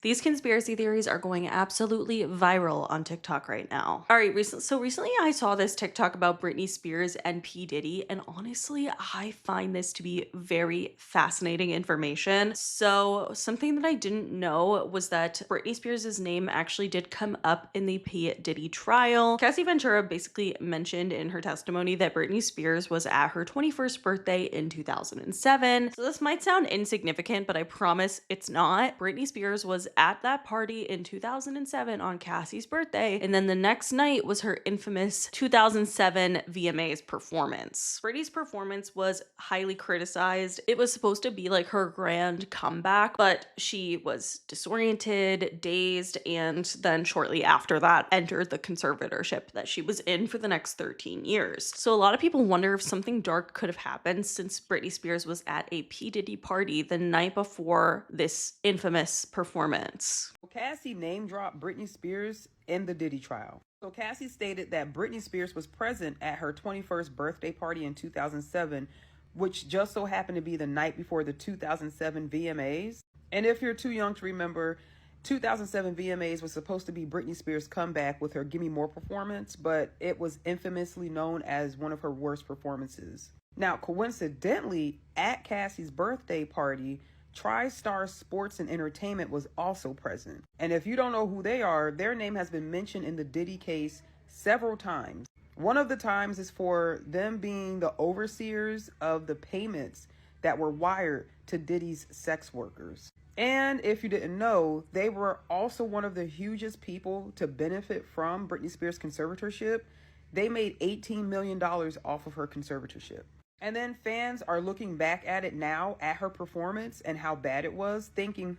These conspiracy theories are going absolutely viral on TikTok right now. All right, recently I saw this TikTok about Britney Spears and P Diddy, and honestly, I find this to be very fascinating information. So, something that I didn't know was that Britney Spears' name actually did come up in the P Diddy trial. Cassie Ventura basically mentioned in her testimony that Britney Spears was at her 21st birthday in 2007. So this might sound insignificant, but I promise it's not. Britney Spears was at that party in 2007 on Cassie's birthday, and then the next night was her infamous 2007 VMAs performance. Britney's performance was highly criticized. It was supposed to be like her grand comeback, but she was disoriented, dazed, and then shortly after that entered the conservatorship that she was in for the next 13 years. So a lot of people wonder if something dark could have happened since Britney Spears was at a P. Diddy party the night before this infamous performance. Cassie name dropped Britney Spears in the Diddy trial. So Cassie stated that Britney Spears was present at her 21st birthday party in 2007, which just so happened to be the night before the 2007 VMAs. And if you're too young to remember, 2007 VMAs was supposed to be Britney Spears' comeback with her Gimme More performance, but it was infamously known as one of her worst performances. Now, coincidentally, at Cassie's birthday party, TriStar Sports and Entertainment was also present. And if you don't know who they are, their name has been mentioned in the Diddy case several times. One of the times is for them being the overseers of the payments that were wired to Diddy's sex workers. And if you didn't know, they were also one of the hugest people to benefit from Britney Spears' conservatorship. They made $18 million off of her conservatorship. And then fans are looking back at it now, at her performance and how bad it was, thinking,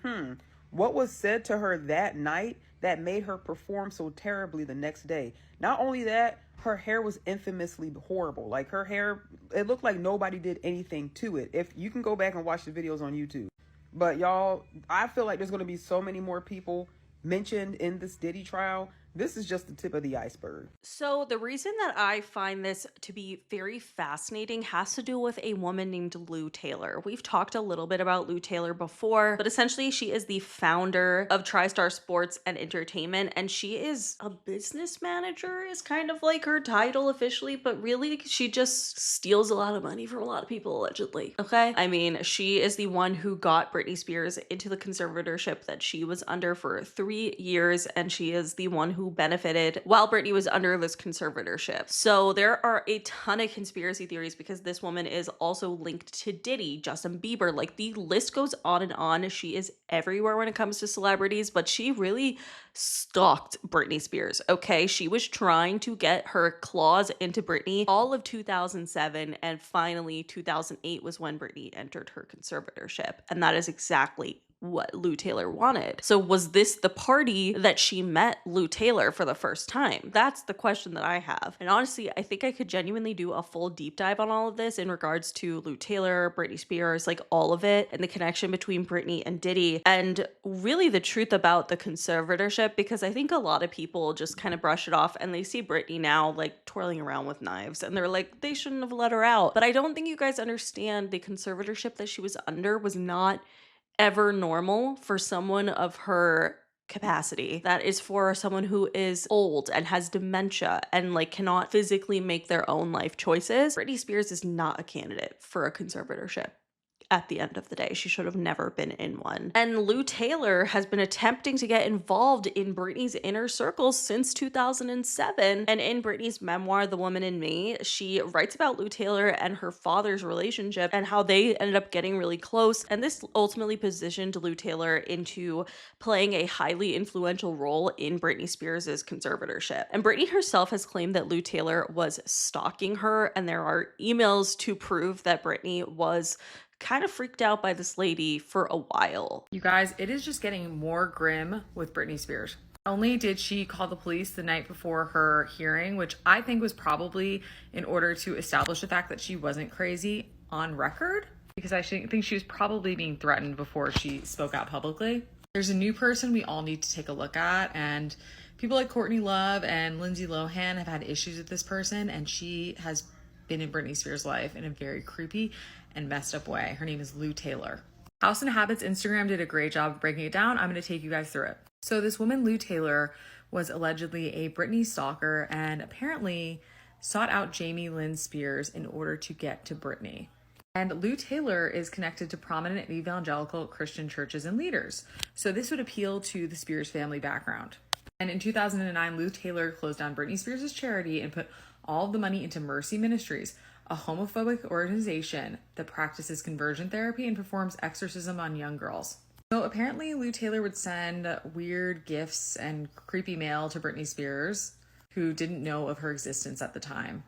what was said to her that night that made her perform so terribly the next day? Not only that, her hair was infamously horrible. Like her hair, it looked like nobody did anything to it. If you can go back and watch the videos on YouTube. But y'all, I feel like there's going to be so many more people mentioned in this Diddy trial. This is just the tip of the iceberg. So the reason that I find this to be very fascinating has to do with a woman named Lou Taylor. We've talked a little bit about Lou Taylor before, but essentially she is the founder of TriStar Sports and Entertainment, and she is a business manager is kind of like her title officially, but really she just steals a lot of money from a lot of people allegedly, okay? I mean, she is the one who got Britney Spears into the conservatorship that she was under for 3 years, and she is the one who benefited while Britney was under this conservatorship. So there are a ton of conspiracy theories because this woman is also linked to Diddy, Justin Bieber, like the list goes on and on. She is everywhere when it comes to celebrities, but she really stalked Britney Spears, okay? She was trying to get her claws into Britney all of 2007, and finally 2008 was when Britney entered her conservatorship, and that is exactly what Lou Taylor wanted. So was this the party that she met Lou Taylor for the first time? That's the question that I have. And honestly, I think I could genuinely do a full deep dive on all of this in regards to Lou Taylor, Britney Spears, like all of it, and the connection between Britney and Diddy, and really the truth about the conservatorship, because I think a lot of people just kind of brush it off and they see Britney now like twirling around with knives and they're like, they shouldn't have let her out. But I don't think you guys understand the conservatorship that she was under was not ever normal for someone of her capacity. That is for someone who is old and has dementia and like cannot physically make their own life choices. Britney Spears is not a candidate for a conservatorship. At the end of the day, she should have never been in one. And Lou Taylor has been attempting to get involved in Britney's inner circles since 2007. And in Britney's memoir, The Woman in Me, she writes about Lou Taylor and her father's relationship and how they ended up getting really close. And this ultimately positioned Lou Taylor into playing a highly influential role in Britney Spears' conservatorship. And Britney herself has claimed that Lou Taylor was stalking her, and there are emails to prove that Britney was kind of freaked out by this lady for a while. You guys, it is just getting more grim with Britney Spears. Not only did she call the police the night before her hearing, which I think was probably in order to establish the fact that she wasn't crazy on record, because I think she was probably being threatened before she spoke out publicly. There's a new person we all need to take a look at, and people like Courtney Love and Lindsay Lohan have had issues with this person, and she has been in Britney Spears' life in a very creepy and messed up way. Her name is Lou Taylor. House and Habits Instagram did a great job of breaking it down. I'm going to take you guys through it. So this woman, Lou Taylor, was allegedly a Britney stalker and apparently sought out Jamie Lynn Spears in order to get to Britney. And Lou Taylor is connected to prominent evangelical Christian churches and leaders. So this would appeal to the Spears family background. And in 2009, Lou Taylor closed down Britney Spears' charity and put all of the money into Mercy Ministries, a homophobic organization that practices conversion therapy and performs exorcism on young girls. So apparently Lou Taylor would send weird gifts and creepy mail to Britney Spears, who didn't know of her existence at the time.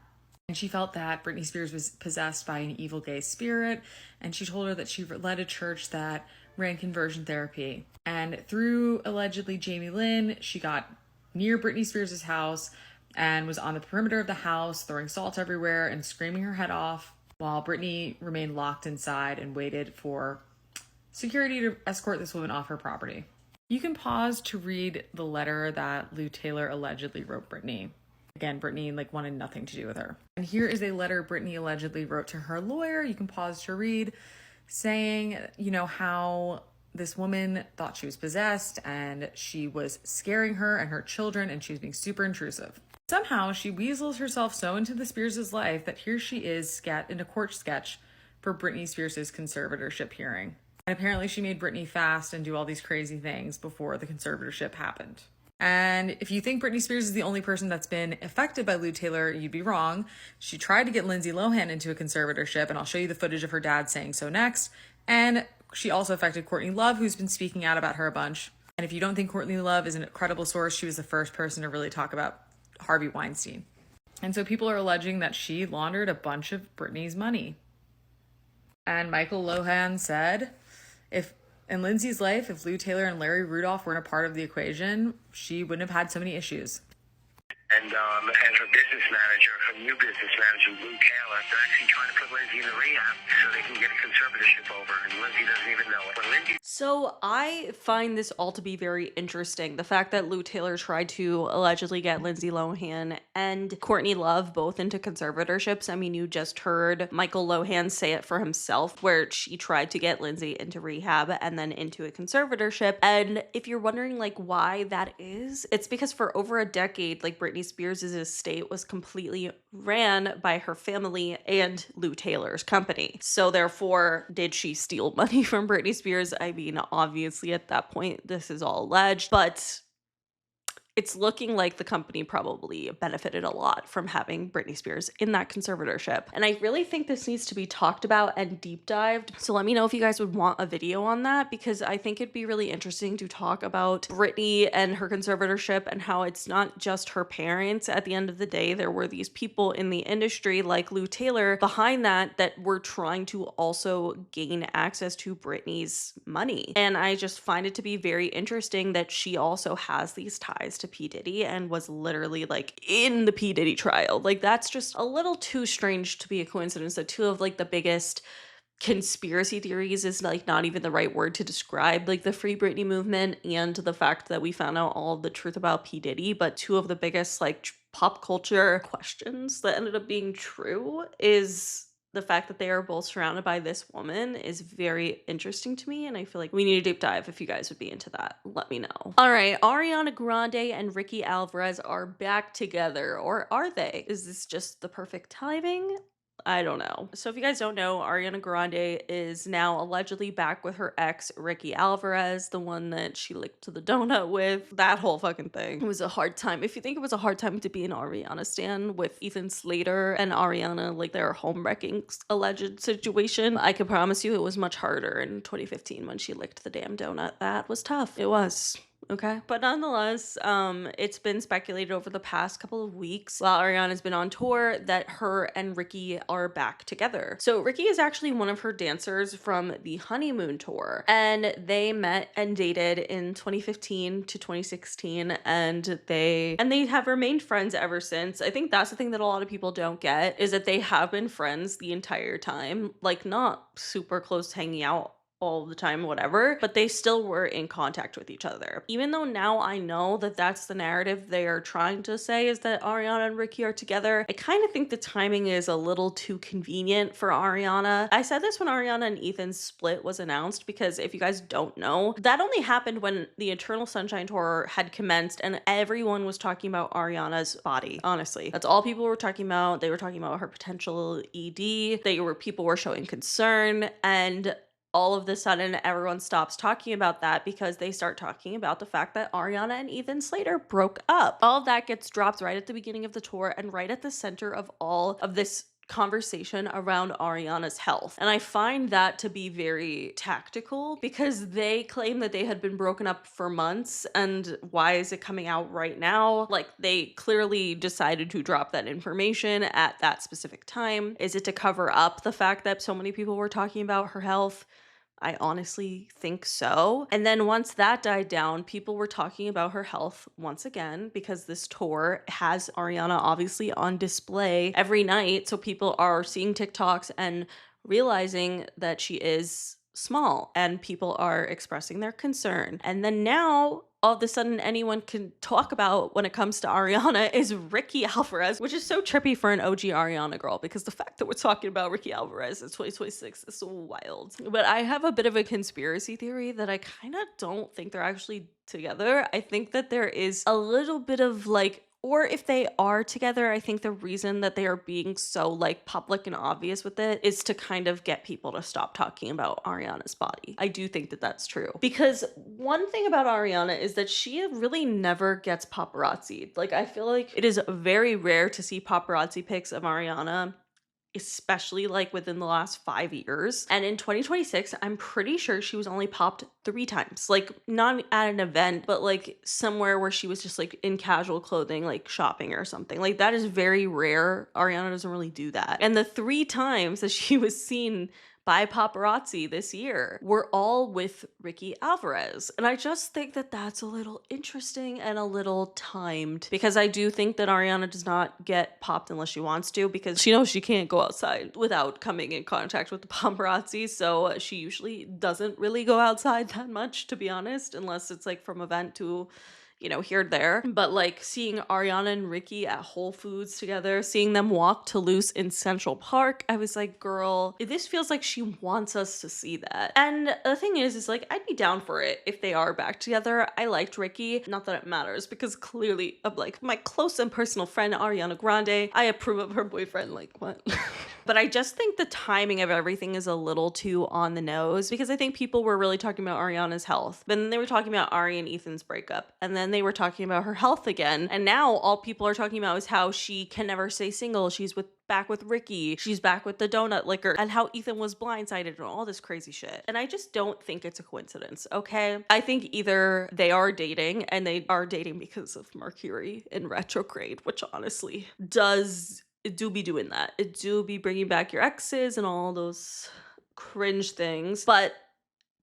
And she felt that Britney Spears was possessed by an evil gay spirit, and she told her that she led a church that ran conversion therapy. And through allegedly Jamie Lynn, she got near Britney Spears' house and was on the perimeter of the house, throwing salt everywhere and screaming her head off, while Britney remained locked inside and waited for security to escort this woman off her property. You can pause to read the letter that Lou Taylor allegedly wrote Britney. Again, Britney wanted nothing to do with her. And here is a letter Britney allegedly wrote to her lawyer. You can pause to read, saying, how this woman thought she was possessed and she was scaring her and her children and she was being super intrusive. Somehow she weasels herself so into the Spears' life that here she is in a court sketch for Britney Spears' conservatorship hearing. And apparently she made Britney fast and do all these crazy things before the conservatorship happened. And if you think Britney Spears is the only person that's been affected by Lou Taylor, you'd be wrong. She tried to get Lindsay Lohan into a conservatorship, and I'll show you the footage of her dad saying so next. And she also affected Courtney Love, who's been speaking out about her a bunch. And if you don't think Courtney Love is a credible source, she was the first person to really talk about Harvey Weinstein. And so people are alleging that she laundered a bunch of Britney's money. And Michael Lohan said, in Lindsay's life, if Lou Taylor and Larry Rudolph weren't a part of the equation, she wouldn't have had so many issues. And her business manager, her new business manager, Lou Taylor, they're actually trying to put Lindsay in the rehab so they can get a conservatorship over, and Lindsay doesn't even know it. When Lindsay So I find this all to be very interesting. The fact that Lou Taylor tried to allegedly get Lindsay Lohan and Courtney Love both into conservatorships. I mean, you just heard Michael Lohan say it for himself, where she tried to get Lindsay into rehab and then into a conservatorship. And if you're wondering why that is, it's because for over a decade, Britney Spears' estate was completely ran by her family and Lou Taylor's company. So therefore, did she steal money from Britney Spears? I mean, obviously at that point, this is all alleged, but it's looking like the company probably benefited a lot from having Britney Spears in that conservatorship. And I really think this needs to be talked about and deep dived. So let me know if you guys would want a video on that, because I think it'd be really interesting to talk about Britney and her conservatorship and how it's not just her parents. At the end of the day, there were these people in the industry like Lou Taylor behind that were trying to also gain access to Britney's money. And I just find it to be very interesting that she also has these ties to P Diddy and was literally in the P Diddy trial. That's just a little too strange to be a coincidence that two of the biggest conspiracy theories is not even the right word to describe the Free Britney movement and the fact that we found out all the truth about P Diddy, but two of the biggest pop culture questions that ended up being true is the fact that they are both surrounded by this woman is very interesting to me, and I feel like we need a deep dive. If you guys would be into that, let me know. All right, Ariana Grande and Ricky Alvarez are back together, or are they? Is this just the perfect timing? I don't know. So if you guys don't know, Ariana Grande is now allegedly back with her ex, Ricky Alvarez, the one that she licked the donut with. That whole fucking thing. It was a hard time. If you think it was a hard time to be an Ariana stan with Ethan Slater and Ariana, their home wrecking alleged situation, I can promise you it was much harder in 2015 when she licked the damn donut. That was tough. It was. Okay. But nonetheless, it's been speculated over the past couple of weeks while Ariana's been on tour that her and Ricky are back together. So Ricky is actually one of her dancers from the honeymoon tour, and they met and dated in 2015 to 2016, and they have remained friends ever since. I think that's the thing that a lot of people don't get, is that they have been friends the entire time, not super close hanging out all the time, whatever, but they still were in contact with each other. Even though now I know that that's the narrative they are trying to say, is that Ariana and Ricky are together, I kind of think the timing is a little too convenient for Ariana. I said this when Ariana and Ethan's split was announced, because if you guys don't know, that only happened when the Eternal Sunshine tour had commenced and everyone was talking about Ariana's body. Honestly, that's all people were talking about. They were talking about her potential ED. People were showing concern, and all of the sudden everyone stops talking about that because they start talking about the fact that Ariana and Ethan Slater broke up. All of that gets dropped right at the beginning of the tour and right at the center of all of this conversation around Ariana's health. And I find that to be very tactical, because they claim that they had been broken up for months, and why is it coming out right now? Like, they clearly decided to drop that information at that specific time. Is it to cover up the fact that so many people were talking about her health? I honestly think so. And then once that died down, people were talking about her health once again, because this tour has Ariana obviously on display every night. So people are seeing TikToks and realizing that she is small, and people are expressing their concern. And then now, all of a sudden, anyone can talk about when it comes to Ariana is Ricky Alvarez, which is so trippy for an OG Ariana girl, because the fact that we're talking about Ricky Alvarez in 2026 is so wild. But I have a bit of a conspiracy theory that I kind of don't think they're actually together. I think that there is a little bit of like, or if they are together, I think the reason that they are being so like public and obvious with it is to kind of get people to stop talking about Ariana's body. I do think that that's true, because one thing about Ariana is that she really never gets paparazzi. Like, I feel like it is very rare to see paparazzi pics of Ariana, especially like within the last 5 years. And in 2026, I'm pretty sure she was only popped 3 times. Like, not at an event, but like somewhere where she was just like in casual clothing, like shopping or something. Like, that is very rare. Ariana doesn't really do that. And the 3 times that she was seen by paparazzi this year were all with Ricky Alvarez. And I just think that that's a little interesting and a little timed, because I do think that Ariana does not get popped unless she wants to, because she knows she can't go outside without coming in contact with the paparazzi. So she usually doesn't really go outside that much, to be honest, unless it's like from event to, you know, here or there. But like seeing Ariana and Ricky at Whole Foods together, seeing them walk to Loose in Central Park, I was like, girl, this feels like she wants us to see that. And the thing is like, I'd be down for it if they are back together. I liked Ricky, not that it matters, because clearly of like my close and personal friend Ariana Grande, I approve of her boyfriend, like what? But I just think the timing of everything is a little too on the nose, because I think people were really talking about Ariana's health, but then they were talking about Ari and Ethan's breakup, and then they were talking about her health again, and now all people are talking about is how she can never stay single. She's back with Ricky, she's back with the donut licker, and how Ethan was blindsided and all this crazy shit. And I just don't think it's a coincidence, okay? I think either they are dating, and they are dating because of Mercury in retrograde, which honestly it do be doing that. It do be bringing back your exes and all those cringe things. But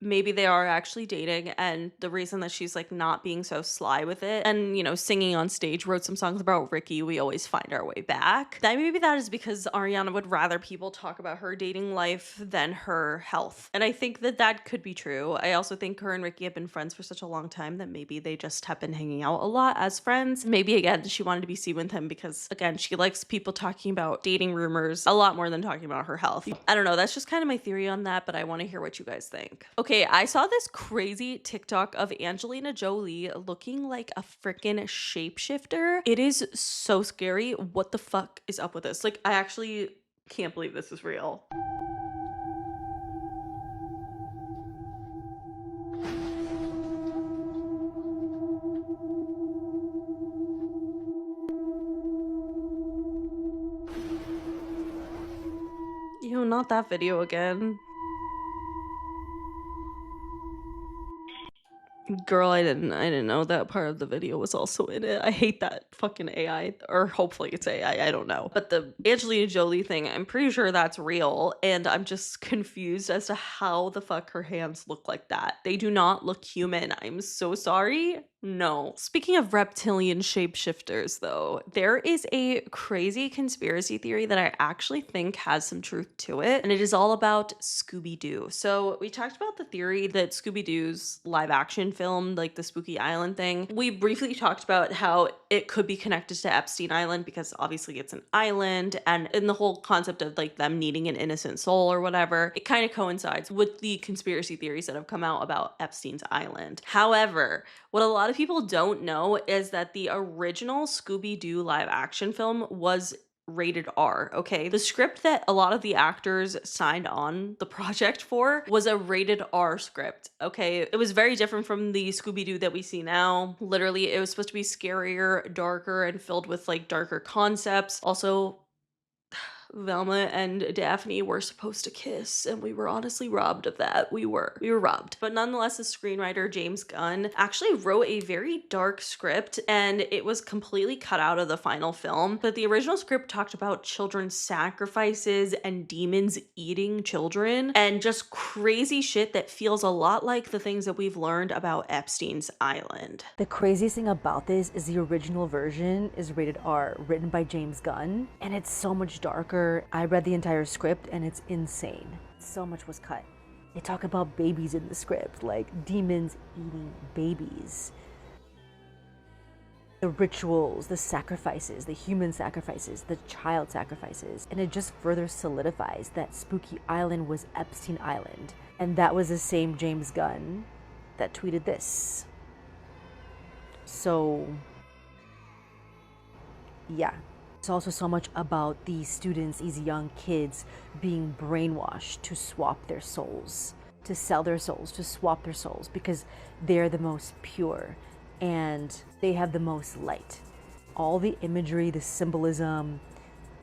maybe they are actually dating, and the reason that she's like not being so sly with it and, you know, singing on stage, wrote some songs about Ricky, we always find our way back, that maybe that is because Ariana would rather people talk about her dating life than her health. And I think that that could be true. I also think her and Ricky have been friends for such a long time that maybe they just have been hanging out a lot as friends. Maybe again she wanted to be seen with him because, again, she likes people talking about dating rumors a lot more than talking about her health. I don't know, that's just kind of my theory on that, but I want to hear what you guys think. Okay, I saw this crazy TikTok of Angelina Jolie looking like a freaking shapeshifter. It is so scary. What the fuck is up with this? Like, I actually can't believe this is real. Ew, not that video again. Girl, I didn't know that part of the video was also in it. I hate that fucking AI, or hopefully it's AI, I don't know. But the Angelina Jolie thing, I'm pretty sure that's real, and I'm just confused as to how the fuck her hands look like that. They do not look human. I'm so sorry. No. Speaking of reptilian shapeshifters, though, there is a crazy conspiracy theory that I actually think has some truth to it, and it is all about Scooby Doo. So, we talked about the theory that Scooby Doo's live action film, like the Spooky Island thing, we briefly talked about how it could be connected to Epstein Island because obviously it's an island, and in the whole concept of like them needing an innocent soul or whatever, it kind of coincides with the conspiracy theories that have come out about Epstein's Island. However, what a lot of people don't know is that the original Scooby Doo live action film was rated R, okay? The script that a lot of the actors signed on the project for was a rated R script, okay? It was very different from the Scooby Doo that we see now. Literally, it was supposed to be scarier, darker, and filled with like darker concepts. Also, Velma and Daphne were supposed to kiss, and we were honestly robbed of that. We were robbed. But nonetheless, the screenwriter James Gunn actually wrote a very dark script, and it was completely cut out of the final film. But the original script talked about children's sacrifices and demons eating children, and just crazy shit that feels a lot like the things that we've learned about Epstein's Island. The craziest thing about this is the original version is rated R, written by James Gunn, and it's so much darker. I read the entire script and it's insane. So much was cut. They talk about babies in the script, like demons eating babies. The rituals, the sacrifices, the human sacrifices, the child sacrifices, and it just further solidifies that Spooky Island was Epstein Island. And that was the same James Gunn that tweeted this. So, yeah. It's also so much about these students, these young kids being brainwashed to swap their souls, to sell their souls, to swap their souls because they're the most pure and they have the most light. All the imagery, the symbolism,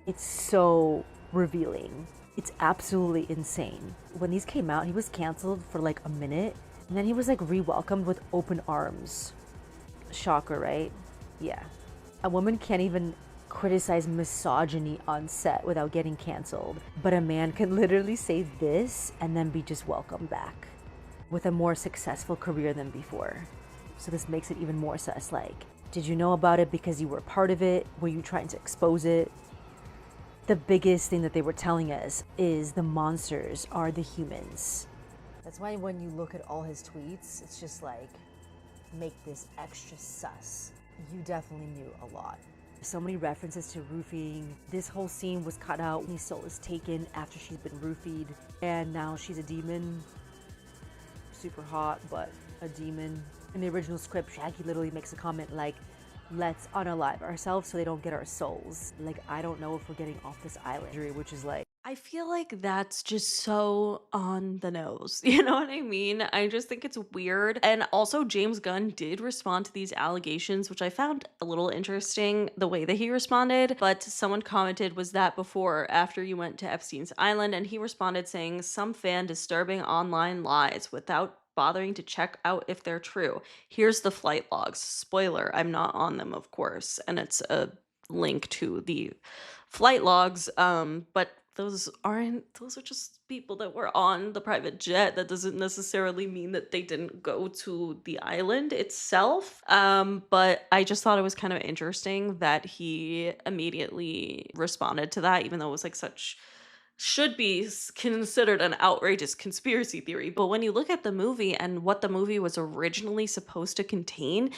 it's so revealing. It's absolutely insane. When these came out, he was canceled for like a minute and then he was like re-welcomed with open arms. Shocker, right? Yeah. A woman can't even criticize misogyny on set without getting canceled, but a man can literally say this and then be just welcomed back with a more successful career than before. So this makes it even more sus. Like, did you know about it because you were part of it? Were you trying to expose it? The biggest thing that they were telling us is the monsters are the humans. That's why when you look at all his tweets, it's just like, make this extra sus. You definitely knew a lot. So many references to roofing. This whole scene was cut out when his soul is taken after she's been roofied, and now she's a demon. Super hot, but a demon. In the original script, Shaggy literally makes a comment like, let's unalive ourselves so they don't get our souls. Like, I don't know if we're getting off this island, which is like, I feel like that's just so on the nose. You know what I mean? I just think it's weird. And also, James Gunn did respond to these allegations, which I found a little interesting the way that he responded. But someone commented, was that before or after you went to Epstein's Island? And he responded saying, some fan disturbing online lies without bothering to check out if they're true. Here's the flight logs. Spoiler, I'm not on them, of course. And it's a link to the flight logs. But those are just people that were on the private jet. That doesn't necessarily mean that they didn't go to the island itself. But I just thought it was kind of interesting that he immediately responded to that, even though it was like such should be considered an outrageous conspiracy theory. But when you look at the movie and what the movie was originally supposed to contain,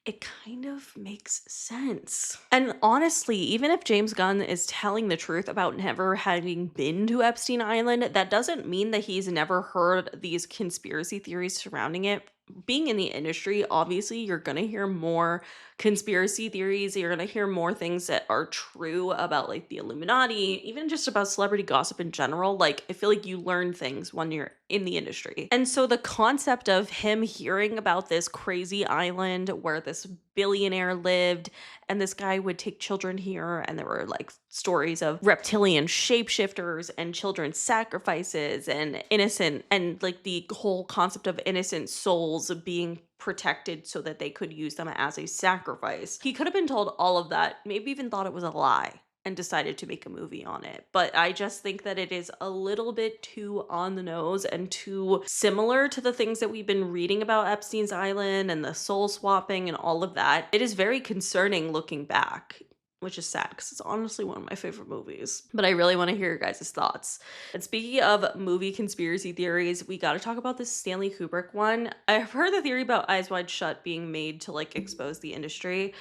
it kind of makes sense. And honestly, even if James Gunn is telling the truth about never having been to Epstein Island, that doesn't mean that he's never heard these conspiracy theories surrounding it. Being in the industry, obviously, you're going to hear more conspiracy theories. You're going to hear more things that are true about like the Illuminati, even just about celebrity gossip in general. Like, I feel like you learn things when you're in the industry. And so the concept of him hearing about this crazy island where this billionaire lived and this guy would take children here, and there were like stories of reptilian shapeshifters and children's sacrifices and innocent, and like the whole concept of innocent souls being protected so that they could use them as a sacrifice. He could have been told all of that, maybe even thought it was a lie, and decided to make a movie on it. But I just think that it is a little bit too on the nose and too similar to the things that we've been reading about Epstein's Island and the soul swapping and all of that. It is very concerning looking back, which is sad because it's honestly one of my favorite movies. But I really want to hear your guys' thoughts. And speaking of movie conspiracy theories, we got to talk about this Stanley Kubrick one. I've heard the theory about Eyes Wide Shut being made to like expose the industry.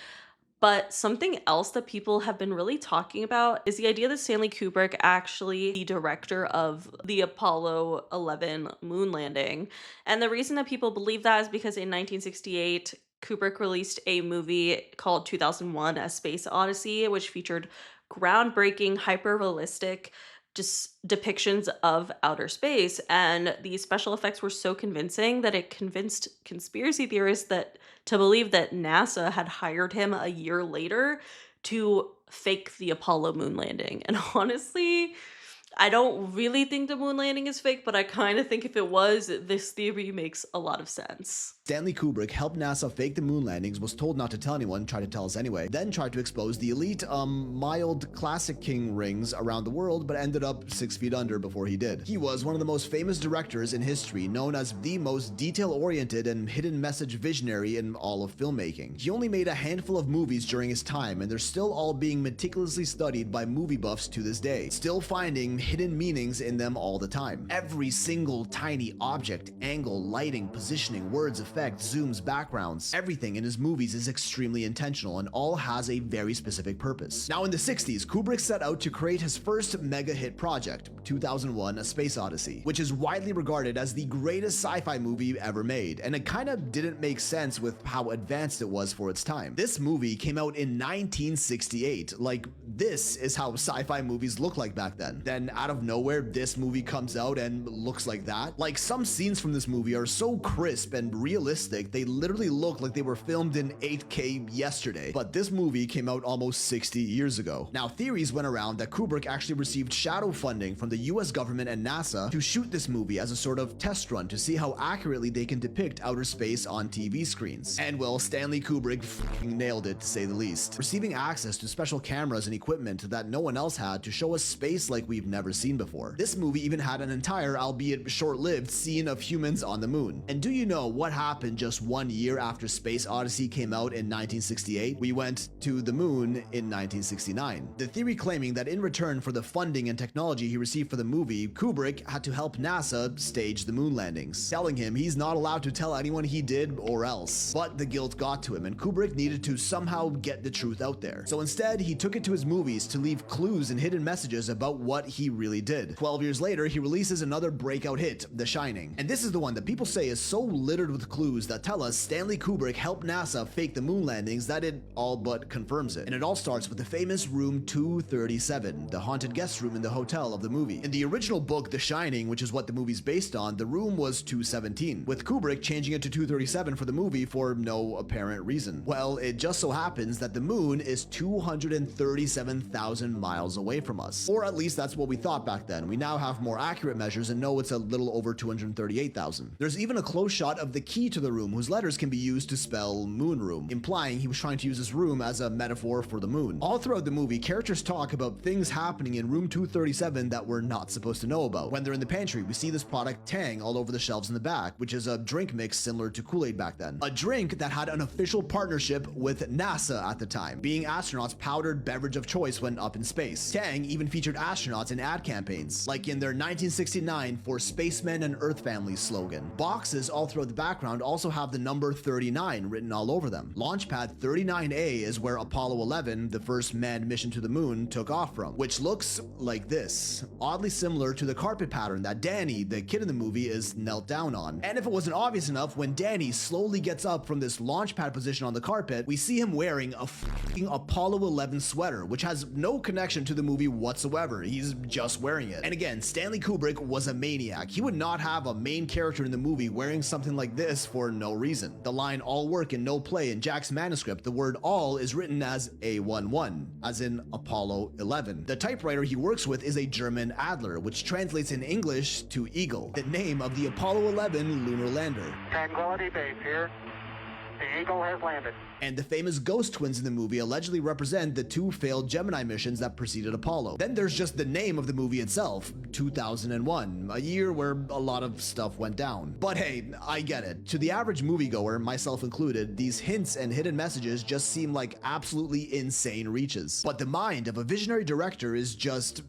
But something else that people have been really talking about is the idea that Stanley Kubrick actually the director of the Apollo 11 moon landing. And the reason that people believe that is because in 1968, Kubrick released a movie called 2001: A Space Odyssey, which featured groundbreaking, hyper-realistic depictions of outer space. And the special effects were so convincing that it convinced conspiracy theorists that to believe that NASA had hired him a year later to fake the Apollo moon landing. And honestly, I don't really think the moon landing is fake, but I kind of think if it was, this theory makes a lot of sense. Stanley Kubrick helped NASA fake the moon landings, was told not to tell anyone, tried to tell us anyway, then tried to expose the elite, mild classic king rings around the world, but ended up 6 feet under before he did. He was one of the most famous directors in history, known as the most detail-oriented and hidden message visionary in all of filmmaking. He only made a handful of movies during his time, and they're still all being meticulously studied by movie buffs to this day, still finding hidden meanings in them all the time. Every single tiny object, angle, lighting, positioning, words, effects, zooms, backgrounds, everything in his movies is extremely intentional and all has a very specific purpose. Now in the 60s, Kubrick set out to create his first mega hit project, 2001: A Space Odyssey, which is widely regarded as the greatest sci-fi movie ever made, and it kind of didn't make sense with how advanced it was for its time. This movie came out in 1968, like this is how sci-fi movies look like back then. Then out of nowhere, this movie comes out and looks like that. Like some scenes from this movie are so crisp and realistic, they literally look like they were filmed in 8K yesterday. But this movie came out almost 60 years ago. Now, theories went around that Kubrick actually received shadow funding from the US government and NASA to shoot this movie as a sort of test run to see how accurately they can depict outer space on TV screens. And well, Stanley Kubrick f***ing nailed it, to say the least, receiving access to special cameras and equipment that no one else had to show us space like we've never seen before. This movie even had an entire, albeit short-lived, scene of humans on the moon. And do you know what happened just 1 year after Space Odyssey came out in 1968? We went to the moon in 1969. The theory claiming that in return for the funding and technology he received for the movie, Kubrick had to help NASA stage the moon landings, telling him he's not allowed to tell anyone he did or else. But the guilt got to him, and Kubrick needed to somehow get the truth out there. So instead, he took it to his movies to leave clues and hidden messages about what he really did. 12 years later, he releases another breakout hit, The Shining. And this is the one that people say is so littered with clues that tell us Stanley Kubrick helped NASA fake the moon landings that it all but confirms it. And it all starts with the famous room 237, the haunted guest room in the hotel of the movie. In the original book, The Shining, which is what the movie's based on, the room was 217, with Kubrick changing it to 237 for the movie for no apparent reason. Well, it just so happens that the moon is 237,000 miles away from us. Or at least that's what we thought back then. We now have more accurate measures and know it's a little over 238,000. There's even a close shot of the key to the room whose letters can be used to spell moon room, implying he was trying to use this room as a metaphor for the moon. All throughout the movie, characters talk about things happening in room 237 that we're not supposed to know about. When they're in the pantry, we see this product Tang all over the shelves in the back, which is a drink mix similar to Kool-Aid back then. A drink that had an official partnership with NASA at the time, being astronauts' powdered beverage of choice when up in space. Tang even featured astronauts in ad campaigns, like in their 1969 For Spacemen and Earth Families slogan. Boxes all throughout the background also have the number 39 written all over them. Launchpad 39A is where Apollo 11, the first manned mission to the moon, took off from, which looks like this, oddly similar to the carpet pattern that Danny, the kid in the movie, is knelt down on. And if it wasn't obvious enough, when Danny slowly gets up from this launchpad position on the carpet, we see him wearing a f***ing Apollo 11 sweater, which has no connection to the movie whatsoever. He's just wearing it. And again, Stanley Kubrick was a maniac. He would not have a main character in the movie wearing something like this for no reason. The line "all work and no play" in Jack's manuscript, the word all is written as A11, as in Apollo 11. The typewriter he works with is a German Adler, which translates in English to eagle, the name of the Apollo 11 lunar lander. Tranquility Base here. The Eagle has landed. And the famous ghost twins in the movie allegedly represent the 2 failed Gemini missions that preceded Apollo. Then there's just the name of the movie itself, 2001, a year where a lot of stuff went down. But hey, I get it. To the average moviegoer, myself included, these hints and hidden messages just seem like absolutely insane reaches. But the mind of a visionary director is just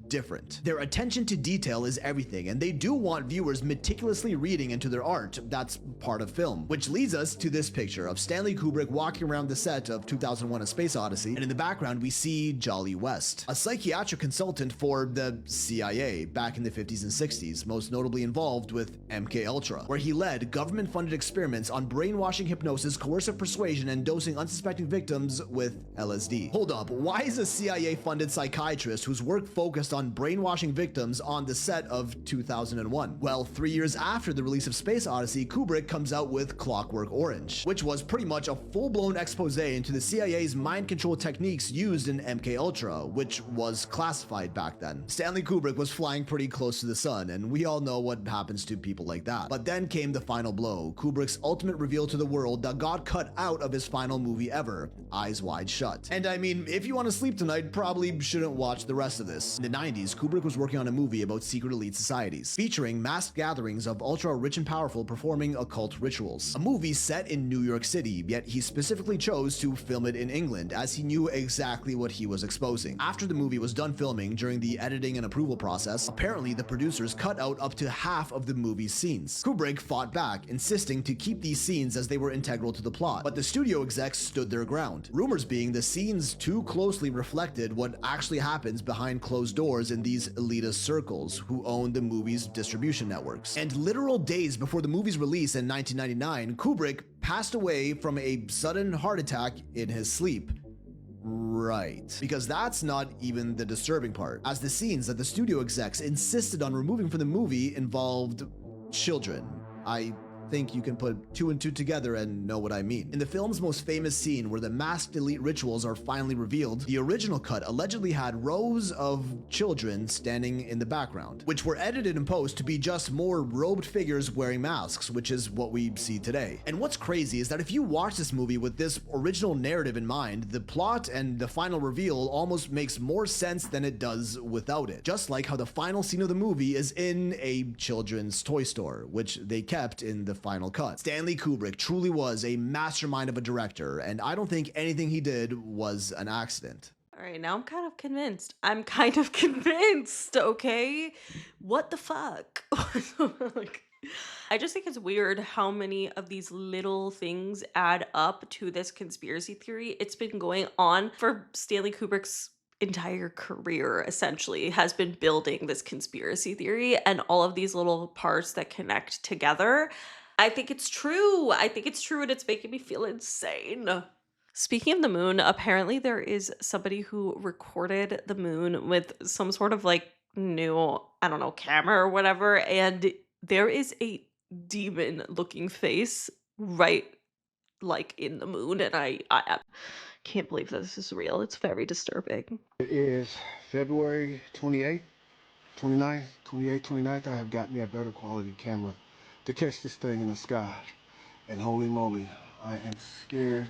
different. Their attention to detail is everything, and they do want viewers meticulously reading into their art. That's part of film. Which leads us to this picture of Stanley Kubrick walking around the set of 2001: A Space Odyssey, and in the background we see Jolly West, a psychiatric consultant for the CIA back in the 50s and 60s, most notably involved with MK Ultra, where he led government-funded experiments on brainwashing, hypnosis, coercive persuasion, and dosing unsuspecting victims with LSD. Hold up, why is a CIA-funded psychiatrist whose work focused on brainwashing victims on the set of 2001? Well, 3 years after the release of Space Odyssey, Kubrick comes out with Clockwork Orange, which was pretty much a full-blown expose into the CIA's mind control techniques used in MK Ultra, which was classified back then. Stanley Kubrick was flying pretty close to the sun, and we all know what happens to people like that. But then came the final blow, Kubrick's ultimate reveal to the world that got cut out of his final movie ever, Eyes Wide Shut. And I mean, if you want to sleep tonight, probably shouldn't watch the rest of this. In the 90s, Kubrick was working on a movie about secret elite societies, featuring masked gatherings of ultra-rich and powerful performing occult rituals. A movie set in New York City, yet he specifically chose to film it in England, as he knew exactly what he was exposing. After the movie was done filming, during the editing and approval process, apparently the producers cut out up to half of the movie's scenes. Kubrick fought back, insisting to keep these scenes as they were integral to the plot, but the studio execs stood their ground. Rumors being the scenes too closely reflected what actually happens behind closed doors in these elitist circles who own the movie's distribution networks. And literal days before the movie's release in 1999, Kubrick passed away from a sudden heart attack in his sleep. Right. Because that's not even the disturbing part, as the scenes that the studio execs insisted on removing from the movie involved children. I think you can put 2 and 2 together and know what I mean. In the film's most famous scene, where the masked elite rituals are finally revealed, the original cut allegedly had rows of children standing in the background, which were edited in post to be just more robed figures wearing masks, which is what we see today. And what's crazy is that if you watch this movie with this original narrative in mind, the plot and the final reveal almost makes more sense than it does without it. Just like how the final scene of the movie is in a children's toy store, which they kept in the final cut. Stanley Kubrick truly was a mastermind of a director, and I don't think anything he did was an accident. All right, now I'm kind of convinced. Okay? What the fuck? Like, I just think it's weird how many of these little things add up to this conspiracy theory. It's been going on for Stanley Kubrick's entire career, essentially, has been building this conspiracy theory, and all of these little parts that connect together. I think it's true. And it's making me feel insane. Speaking of the moon, apparently there is somebody who recorded the moon with some sort of like new, I don't know, camera or whatever. And there is a demon looking face right like in the moon. And I can't believe that this is real. It's very disturbing. It is February 28th, 29th, 28th, 29th. I have got me a better quality camera to catch this thing in the sky. And holy moly, I am scared.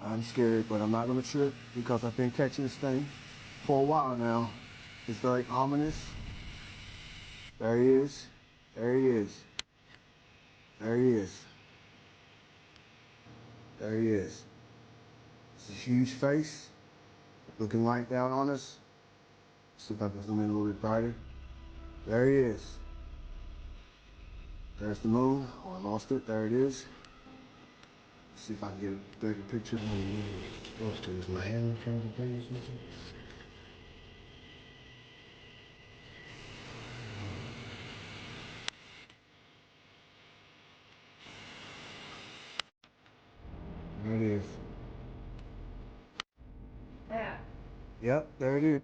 I'm scared, but I'm not gonna trip because I've been catching this thing for a while now. It's very ominous. There he is. There he is. There he is. There he is. It's a huge face, looking right down on us. See if I can zoom in a little bit brighter. There he is. There's the moon. Oh, I lost it. There it is. See if I can get a bigger picture. Is my hand in front of the thing or something? There it is. Yeah. Yep, there it is.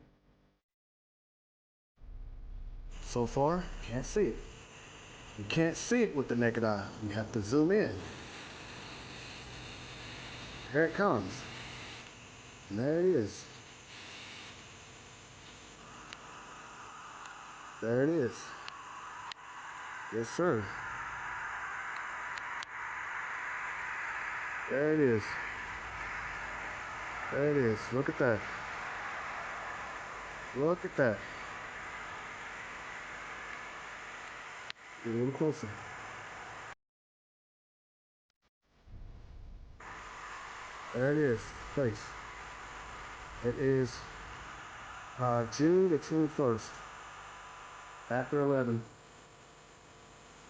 So far, can't see it. You can't see it with the naked eye. You have to zoom in. Here it comes. And there it is. There it is. Yes, sir. There it is. There it is. Look at that. Look at that. Get a little closer. There it is. Place. It is June the 21st. After 11.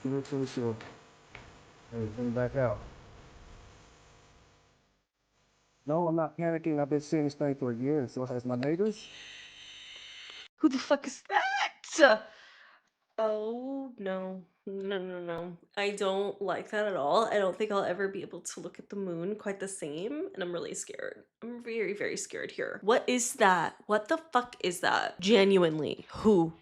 June 22nd. And it's back out. No, I'm not panicking. I've been seeing this thing for a year, so as my neighbors. Who the fuck is that? Oh, no. No, no, no. I don't like that at all. I don't think I'll ever be able to look at the moon quite the same, and I'm really scared. I'm very, very scared here. What is that? What the fuck is that? Genuinely, who?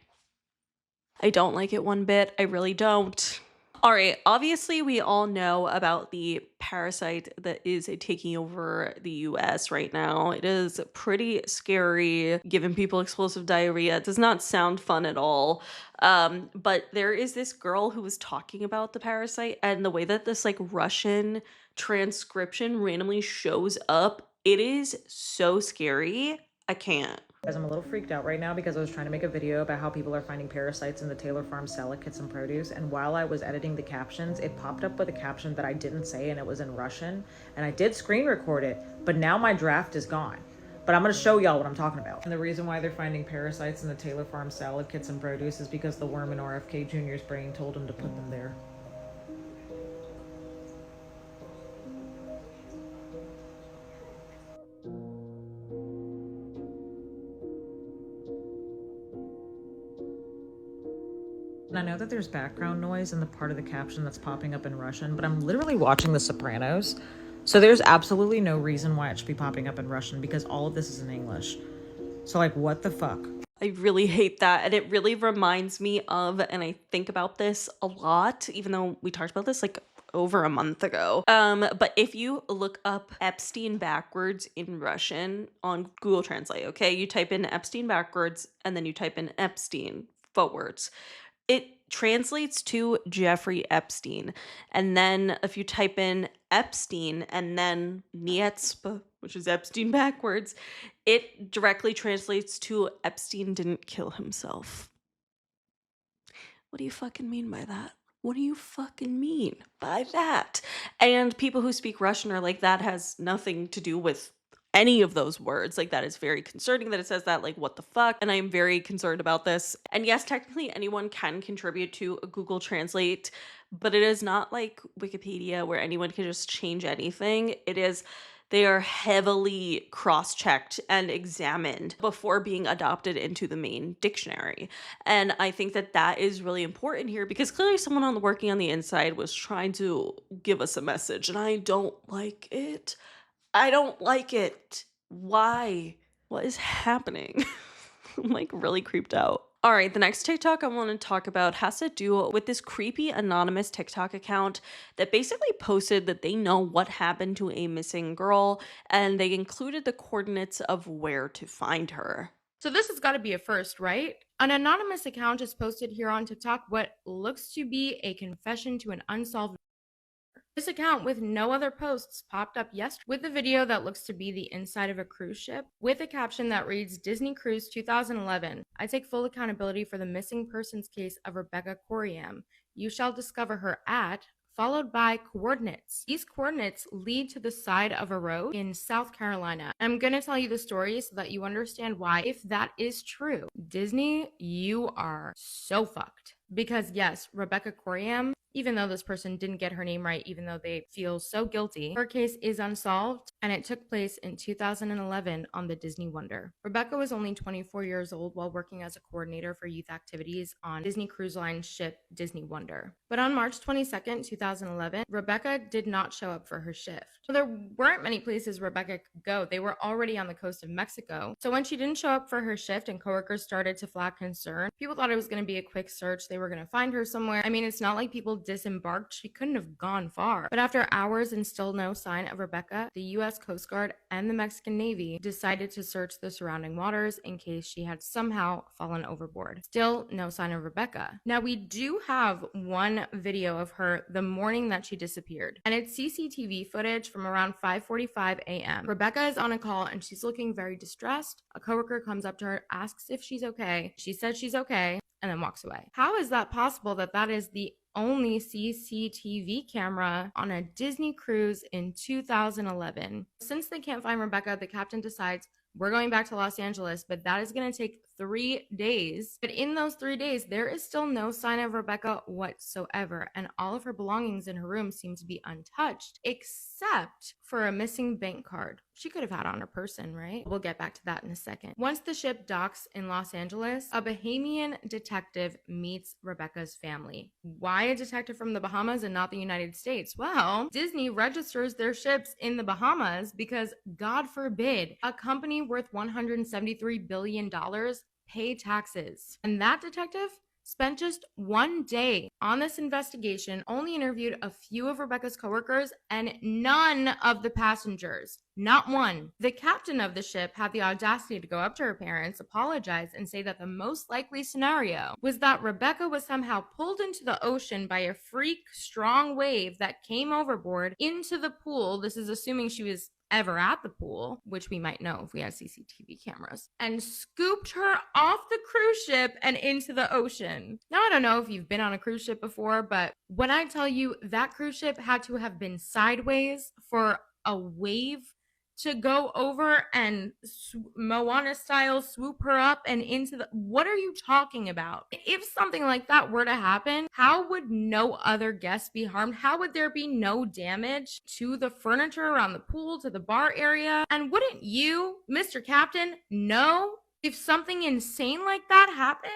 I don't like it one bit. I really don't. All right, obviously we all know about the parasite that is taking over the US right now. It is pretty scary, giving people explosive diarrhea. It does not sound fun at all. But there is this girl who was talking about the parasite, and the way that this like Russian transcription randomly shows up, it is so scary. I can't. Guys, I'm a little freaked out right now because I was trying to make a video about how people are finding parasites in the Taylor farm salad kits and produce, and while I was editing the captions, it popped up with a caption that I didn't say, and it was in Russian, and I did screen record it, but now my draft is gone. But I'm going to show y'all what I'm talking about. And the reason why they're finding parasites in the Taylor farm salad kits and produce is because the worm in RFK Jr.'s brain told him to put them there. And I know that there's background noise in the part of the caption that's popping up in Russian, but I'm literally watching The Sopranos. So there's absolutely no reason why it should be popping up in Russian because all of this is in English. So like, what the fuck? I really hate that. And it really reminds me of, and I think about this a lot, even though we talked about this like over a month ago. But if you look up Epstein backwards in Russian on Google Translate, okay, you type in Epstein backwards and then you type in Epstein forwards. It translates to Jeffrey Epstein. And then if you type in Epstein and then Nietsp, which is Epstein backwards, it directly translates to Epstein didn't kill himself. What do you fucking mean by that? What do you fucking mean by that? And people who speak Russian are like, that has nothing to do with any of those words. Like, that is very concerning that it says that. Like, what the fuck? And I am very concerned about this. And yes, technically anyone can contribute to a Google Translate, but it is not like Wikipedia where anyone can just change anything. They are heavily cross-checked and examined before being adopted into the main dictionary. And I think that that is really important here because clearly someone working on the inside was trying to give us a message, and I don't like it. I don't like it. Why? What is happening? I'm like really creeped out. All right, the next TikTok I want to talk about has to do with this creepy anonymous TikTok account that basically posted that they know what happened to a missing girl, and they included the coordinates of where to find her. So this has got to be a first, right? An anonymous account is posted here on TikTok what looks to be a confession to an unsolved. This account with no other posts popped up yesterday with a video that looks to be the inside of a cruise ship with a caption that reads, Disney Cruise 2011. I take full accountability for the missing persons case of Rebecca Coriam. You shall discover her at, followed by coordinates. These coordinates lead to the side of a road in South Carolina. I'm going to tell you the story so that you understand why, if that is true. Disney, you are so fucked. Because yes, Rebecca Coriam, even though this person didn't get her name right, even though they feel so guilty, her case is unsolved, and it took place in 2011 on the Disney Wonder. Rebecca was only 24 years old while working as a coordinator for youth activities on Disney Cruise Line ship Disney Wonder. But on March 22nd, 2011, Rebecca did not show up for her shift. So there weren't many places Rebecca could go. They were already on the coast of Mexico. So when she didn't show up for her shift and coworkers started to flag concern, people thought it was going to be a quick search. They were going to find her somewhere. I mean, it's not like people disembarked, she couldn't have gone far. But after hours and still no sign of Rebecca, the U.S. Coast Guard and the Mexican Navy decided to search the surrounding waters in case she had somehow fallen overboard. Still no sign of Rebecca. Now, we do have one video of her the morning that she disappeared, and it's CCTV footage from around 5:45 a.m. Rebecca is on a call and she's looking very distressed. A coworker comes up to her, asks if she's okay. She says she's okay, and then walks away. How is that possible that that is the only CCTV camera on a Disney cruise in 2011? Since they can't find Rebecca, the captain decides, we're going back to Los Angeles, but that is going to take 3 days. But in those 3 days, there is still no sign of Rebecca whatsoever, and all of her belongings in her room seem to be untouched, except for a missing bank card she could have had on her person, right? We'll get back to that in a second. Once the ship docks in Los Angeles, a Bahamian detective meets Rebecca's family. Why a detective from the Bahamas and not the United States? Well, Disney registers their ships in the Bahamas because, God forbid, a company worth $173 billion pay taxes. And that detective spent just 1 day on this investigation, only interviewed a few of Rebecca's coworkers and none of the passengers. Not one. The captain of the ship had the audacity to go up to her parents, apologize, and say that the most likely scenario was that Rebecca was somehow pulled into the ocean by a freak strong wave that came overboard into the pool. This is assuming she was ever at the pool, which we might know if we had CCTV cameras, and scooped her off the cruise ship and into the ocean. Now, I don't know if you've been on a cruise ship before, but when I tell you that cruise ship had to have been sideways for a wave to go over and Moana style swoop her up and into the... What are you talking about? If something like that were to happen, how would no other guests be harmed? How would there be no damage to the furniture around the pool, to the bar area? And wouldn't you, Mr. Captain, know if something insane like that happened?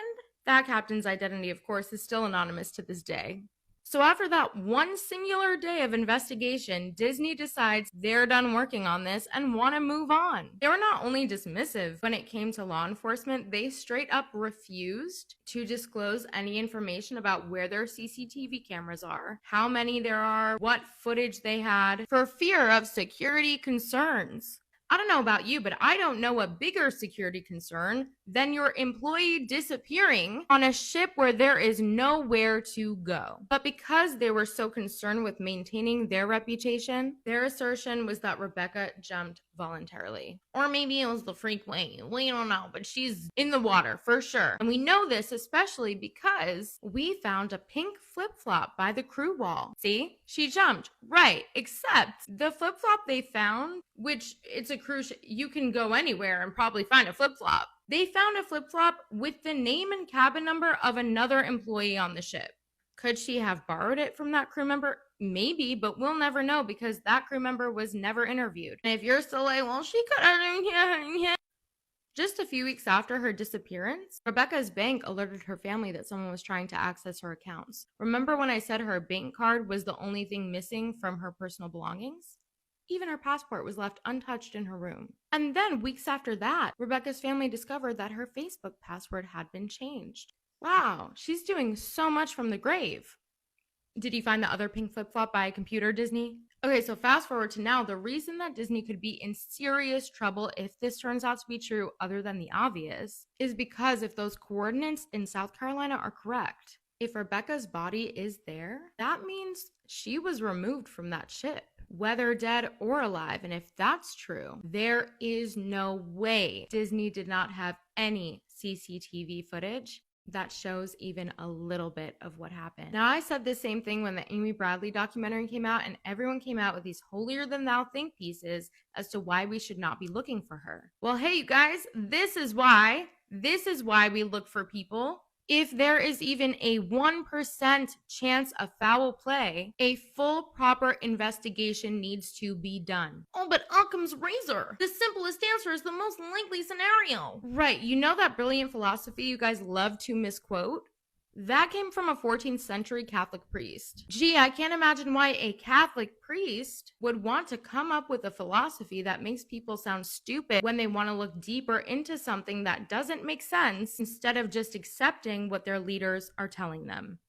That captain's identity, of course, is still anonymous to this day. So after that one singular day of investigation, Disney decides they're done working on this and want to move on. They were not only dismissive when it came to law enforcement, they straight up refused to disclose any information about where their CCTV cameras are, how many there are, what footage they had, for fear of security concerns. I don't know about you, but I don't know a bigger security concern than your employee disappearing on a ship where there is nowhere to go. But because they were so concerned with maintaining their reputation, their assertion was that Rebecca jumped voluntarily. Or maybe it was the freak wave. We don't know, but she's in the water for sure. And we know this especially because we found a pink flip-flop by the crew wall. See? She jumped. Right. Except the flip-flop they found, which it's a cruise ship, you can go anywhere and probably find a flip-flop. They found a flip-flop with the name and cabin number of another employee on the ship. Could she have borrowed it from that crew member? Maybe, but we'll never know because that crew member was never interviewed. And if you're still like, well, she could have... Just a few weeks after her disappearance, Rebecca's bank alerted her family that someone was trying to access her accounts. Remember when I said her bank card was the only thing missing from her personal belongings? Even her passport was left untouched in her room. And then weeks after that, Rebecca's family discovered that her Facebook password had been changed. Wow, she's doing so much from the grave. Did you find the other pink flip-flop by a computer, Disney? Okay, so fast forward to now. The reason that Disney could be in serious trouble if this turns out to be true, other than the obvious, is because if those coordinates in South Carolina are correct, if Rebecca's body is there, that means she was removed from that ship, whether dead or alive. And if that's true, there is no way Disney did not have any CCTV footage that shows even a little bit of what happened. Now, I said the same thing when the Amy Bradley documentary came out, and everyone came out with these holier-than-thou think pieces as to why we should not be looking for her. Well, hey, you guys, this is why we look for people. If there is even a 1% chance of foul play, a full proper investigation needs to be done. Oh, but Occam's razor. The simplest answer is the most likely scenario. Right, you know that brilliant philosophy you guys love to misquote? That came from a 14th century Catholic priest. Gee, I can't imagine why a Catholic priest would want to come up with a philosophy that makes people sound stupid when they want to look deeper into something that doesn't make sense instead of just accepting what their leaders are telling them.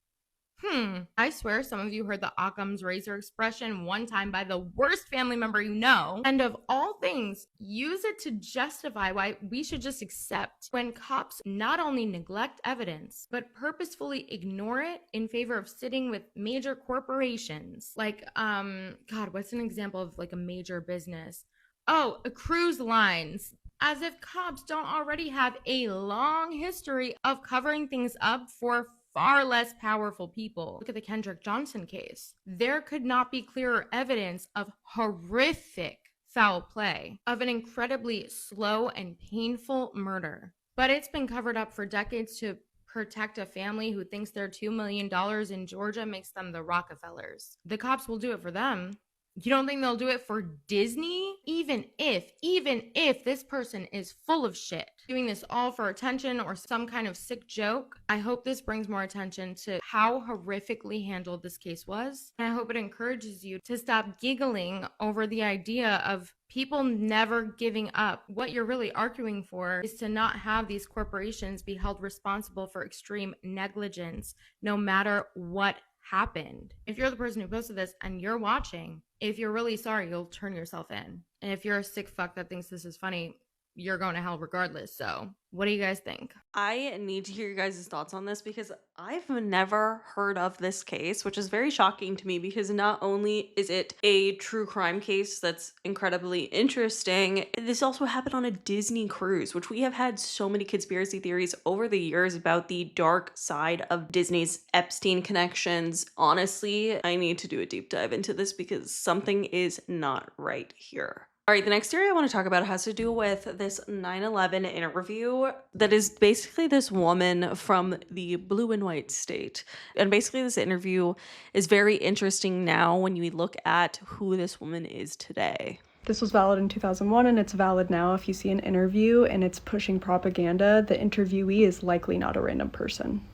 I swear some of you heard the Occam's razor expression one time by the worst family member you know. And of all things, use it to justify why we should just accept when cops not only neglect evidence, but purposefully ignore it in favor of sitting with major corporations. Like, God, what's an example of like a major business? Oh, cruise lines. As if cops don't already have a long history of covering things up for far less powerful people. Look at the Kendrick Johnson case. There could not be clearer evidence of horrific foul play, of an incredibly slow and painful murder. But it's been covered up for decades to protect a family who thinks their $2 million in Georgia makes them the Rockefellers. The cops will do it for them. You don't think they'll do it for Disney? Even if this person is full of shit, doing this all for attention or some kind of sick joke, I hope this brings more attention to how horrifically handled this case was. And I hope it encourages you to stop giggling over the idea of people never giving up. What you're really arguing for is to not have these corporations be held responsible for extreme negligence, no matter what happened. If you're the person who posted this and you're watching, if you're really sorry, you'll turn yourself in. And if you're a sick fuck that thinks this is funny, you're going to hell regardless. So what do you guys think? I need to hear your guys' thoughts on this because I've never heard of this case, which is very shocking to me because not only is it a true crime case that's incredibly interesting, this also happened on a Disney cruise, which we have had so many conspiracy theories over the years about the dark side of Disney's Epstein connections. Honestly, I need to do a deep dive into this because something is not right here. All right, the next theory I want to talk about has to do with this 9/11 interview that is basically this woman from the blue and white state. And basically this interview is very interesting now when you look at who this woman is today. This was valid in 2001 and it's valid now. If you see an interview and it's pushing propaganda, the interviewee is likely not a random person.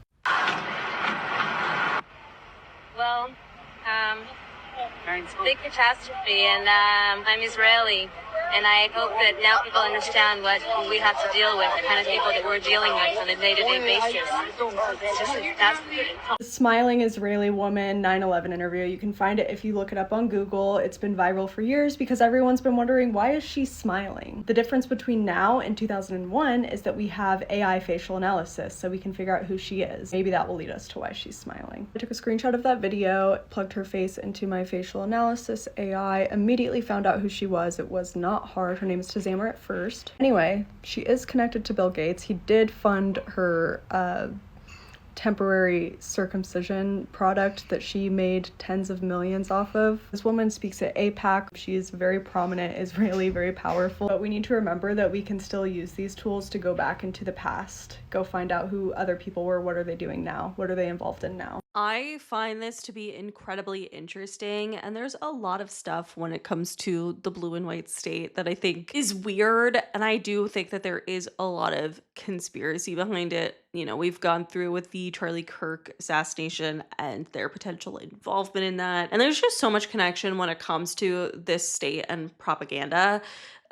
Well, big catastrophe, and I'm Israeli, and I hope that now people understand what we have to deal with, the kind of people that we're dealing with on a day-to-day basis. It's just a catastrophe. The smiling Israeli woman 9/11 interview, you can find it if you look it up on Google. It's been viral for years because everyone's been wondering, why is she smiling? The difference between now and 2001 is that we have AI facial analysis, so we can figure out who she is. Maybe that will lead us to why she's smiling. I took a screenshot of that video, plugged her face into my facial analysis AI, immediately found out who she was. It was not hard. Her name is Tazammer at first. Anyway, she is connected to Bill Gates. He did fund her temporary circumcision product that she made tens of millions off of. This woman speaks at AIPAC. She is very prominent, Israeli, very powerful. But we need to remember that we can still use these tools to go back into the past, go find out who other people were, what are they doing now, what are they involved in now. I find this to be incredibly interesting, and there's a lot of stuff when it comes to the blue and white state that I think is weird, and I do think that there is a lot of conspiracy behind it. You know, we've gone through with the Charlie Kirk assassination and their potential involvement in that, and there's just so much connection when it comes to this state and propaganda.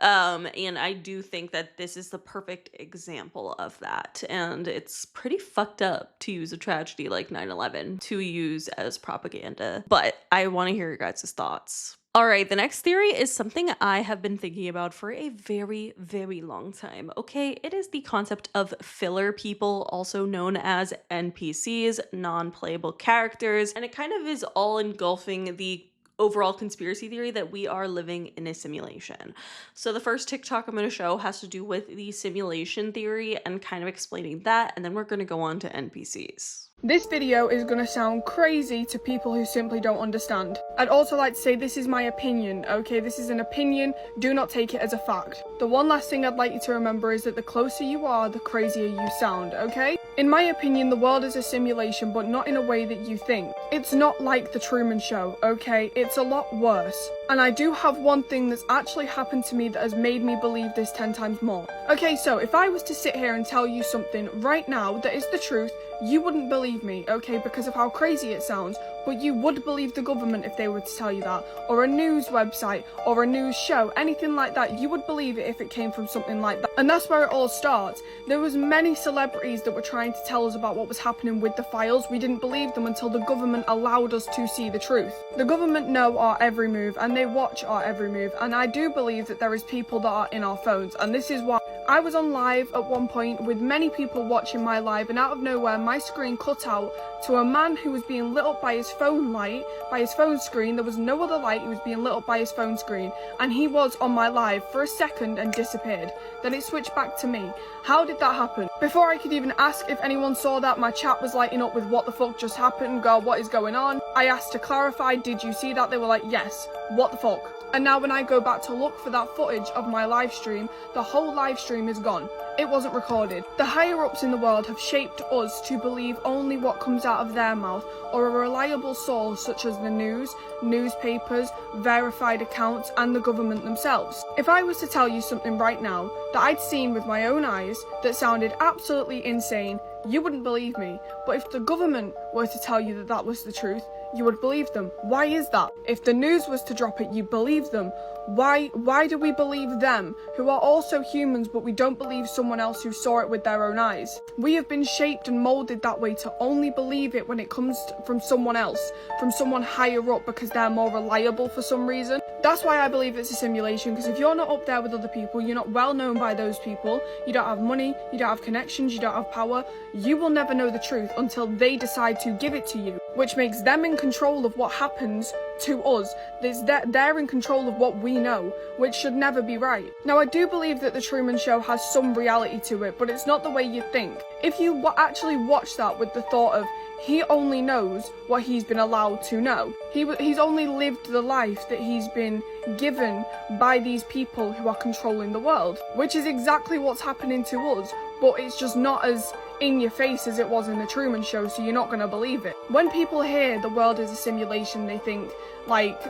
And I do think that this is the perfect example of that. And it's pretty fucked up to use a tragedy like 9/11 to use as propaganda. But I want to hear your guys' thoughts. All right, the next theory is something I have been thinking about for a very, very long time. Okay, it is the concept of filler people, also known as NPCs, non-playable characters. And it kind of is all engulfing the overall conspiracy theory that we are living in a simulation. So the first TikTok I'm going to show has to do with the simulation theory and kind of explaining that, and then we're going to go on to NPCs. This video is going to sound crazy to people who simply don't understand. I'd also like to say this is my opinion, okay? This is an opinion, do not take it as a fact. The one last thing I'd like you to remember is that the closer you are, the crazier you sound, okay? In my opinion, the world is a simulation, but not in a way that you think. It's not like The Truman Show, okay? It's a lot worse. And I do have one thing that's actually happened to me that has made me believe this 10 times more. Okay, so if I was to sit here and tell you something right now that is the truth, you wouldn't believe me, okay, because of how crazy it sounds. but you would believe the government if they were to tell you that, or a news website, or a news show, anything like that. You would believe it if it came from something like that. And that's where it all starts. There was many celebrities that were trying to tell us about what was happening with the files. We didn't believe them until the government allowed us to see the truth. The government know our every move, and they watch our every move, and I do believe that there is people that are in our phones, and this is why I was on live at one point with many people watching my live, and out of nowhere my screen cut out to a man who was being lit up by his phone light, by his phone screen. There was no other light, he was being lit up by his phone screen, and he was on my live for a second and disappeared. Then it switched back to me. How did that happen? Before I could even ask if anyone saw that, my chat was lighting up with what the fuck just happened, girl, what is going on? I asked to clarify, did you see that? They were like, yes, what the fuck? And now when I go back to look for that footage of my live stream, the whole live stream is gone. It wasn't recorded. The higher ups in the world have shaped us to believe only what comes out of their mouth, or a reliable source such as the news, newspapers, verified accounts, and the government themselves. If I was to tell you something right now that I'd seen with my own eyes that sounded absolutely insane, you wouldn't believe me. But if the government were to tell you that that was the truth, you would believe them. Why is that? If the news was to drop it, you believe them. Why do we believe them, who are also humans, but we don't believe someone else who saw it with their own eyes? We have been shaped and molded that way to only believe it when it comes from someone else, from someone higher up, because they're more reliable for some reason. That's why I believe it's a simulation, because if you're not up there with other people, you're not well known by those people, you don't have money, you don't have connections, you don't have power, you will never know the truth until they decide to give it to you, which makes them in control of what happens to us. They're in control of what we know, which should never be right. Now, I do believe that The Truman Show has some reality to it, but it's not the way you think. If you actually watch that with the thought of, he only knows what he's been allowed to know. He's only lived the life that he's been given by these people who are controlling the world, which is exactly what's happening to us, but it's just not as in your face as it was in The Truman Show, so you're not going to believe it. When people hear the world is a simulation, they think, like,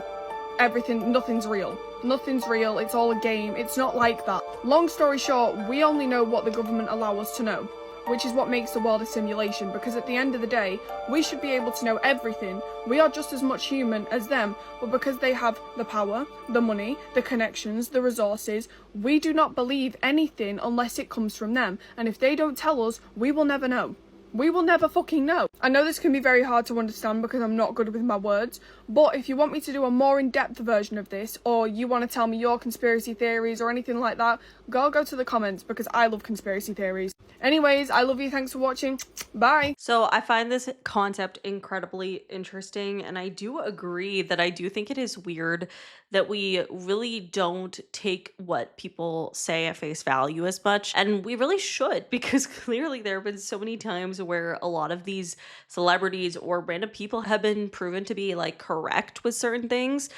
nothing's real. Nothing's real, it's all a game. It's not like that. Long story short, we only know what the government allow us to know, which is what makes the world a simulation, because at the end of the day, we should be able to know everything. We are just as much human as them, but because they have the power, the money, the connections, the resources, we do not believe anything unless it comes from them. And if they don't tell us, we will never know. We will never fucking know. I know this can be very hard to understand because I'm not good with my words, but if you want me to do a more in-depth version of this, or you want to tell me your conspiracy theories or anything like that, go to the comments, because I love conspiracy theories. Anyways, I love you, thanks for watching, bye! So I find this concept incredibly interesting, and I do agree that I do think it is weird that we really don't take what people say at face value as much, and we really should, because clearly there have been so many times where a lot of these celebrities or random people have been proven to be like correct with certain things,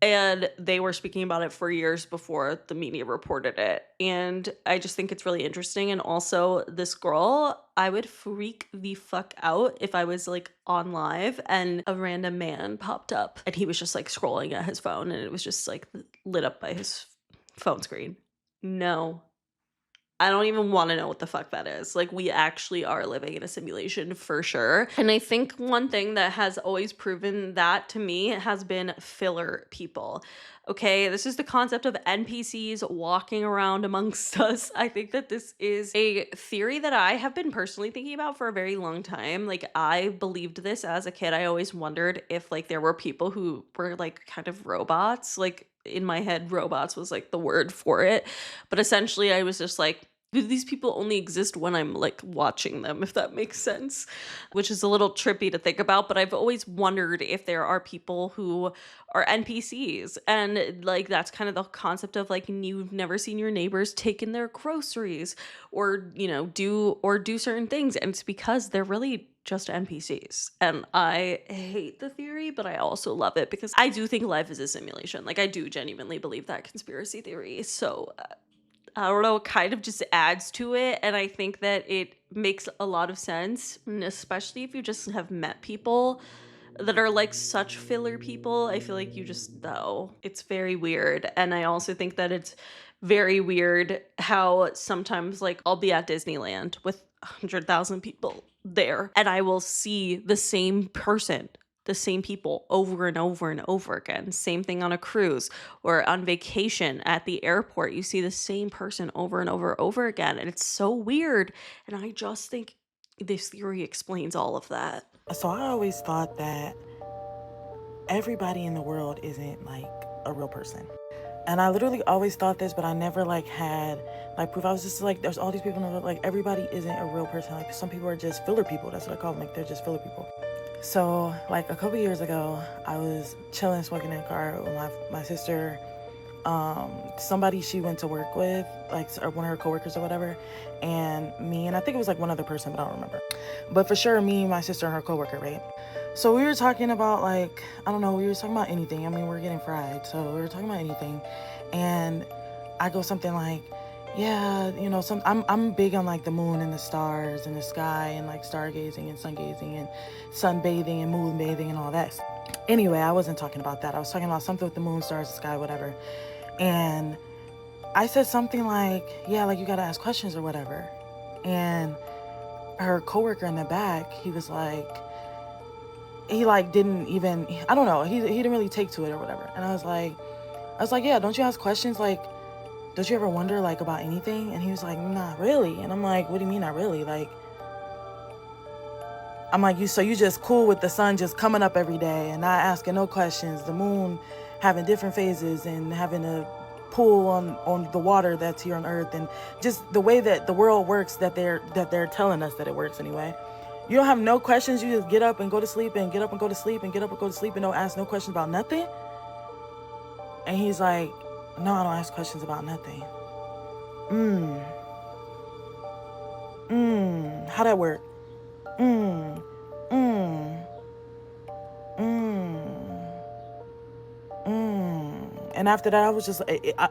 and they were speaking about it for years before the media reported it. And I just think it's really interesting. And also, this girl, I would freak the fuck out if I was like on live and a random man popped up and he was just like scrolling at his phone and it was just like lit up by his phone screen. No, I don't even want to know what the fuck that is. Like, we actually are living in a simulation for sure. And I think one thing that has always proven that to me has been filler people. Okay, this is the concept of NPCs walking around amongst us. I think that this is a theory that I have been personally thinking about for a very long time. Like, I believed this as a kid. I always wondered if like there were people who were like kind of robots. Like, in my head, robots was like the word for it. But essentially I was just like, do these people only exist when I'm like watching them, if that makes sense? Which is a little trippy to think about, but I've always wondered if there are people who are NPCs. And like, that's kind of the concept of like, you've never seen your neighbors taking their groceries or, you know, do certain things. And it's because they're really just NPCs. And I hate the theory, but I also love it because I do think life is a simulation. Like, I do genuinely believe that conspiracy theory. So I don't know, it kind of just adds to it. And I think that it makes a lot of sense, and especially if you just have met people that are like such filler people. I feel like you just know. It's very weird. And I also think that it's very weird how sometimes like I'll be at Disneyland with 100,000 people there and I will see the same person the same people over and over and over again. Same thing on a cruise or on vacation at the airport. You see the same person over and over and over again. And it's so weird. And I just think this theory explains all of that. So I always thought that everybody in the world isn't like a real person. And I literally always thought this, but I never like had like proof. I was just like, there's all these people in the world, like everybody isn't a real person. Like some people are just filler people. That's what I call them. Like they're just filler people. So like a couple years ago, I was chilling, smoking in a car with my sister. Somebody she went to work with, like or one of her coworkers or whatever, and me, and I think it was like one other person, but I don't remember. But for sure, me, my sister, and her coworker, right? So we were talking about like, I don't know, we were talking about anything. I mean, we're getting fried, so we were talking about anything. And I go something like, yeah, you know, I'm big on like the moon and the stars and the sky and like stargazing and sun gazing and sunbathing and moon bathing and all that. Anyway, I wasn't talking about that. I was talking about something with the moon, stars, the sky, whatever. And I said something like, yeah, like you gotta ask questions or whatever. And her coworker in the back, he was like, he like didn't even, I don't know, he didn't really take to it or whatever. And I was like, yeah, don't you ask questions? Like, don't you ever wonder like about anything? And he was like, not really. And I'm like, what do you mean not really? Like, I'm like, so you just cool with the sun just coming up every day and not asking no questions, the moon having different phases and having a pool on the water that's here on Earth, and just the way that the world works that they're telling us that it works anyway. You don't have no questions. You just get up and go to sleep and get up and go to sleep and get up and go to sleep and don't ask no questions about nothing. And he's like, no, I don't ask questions about nothing. How that work? And after that, I was just,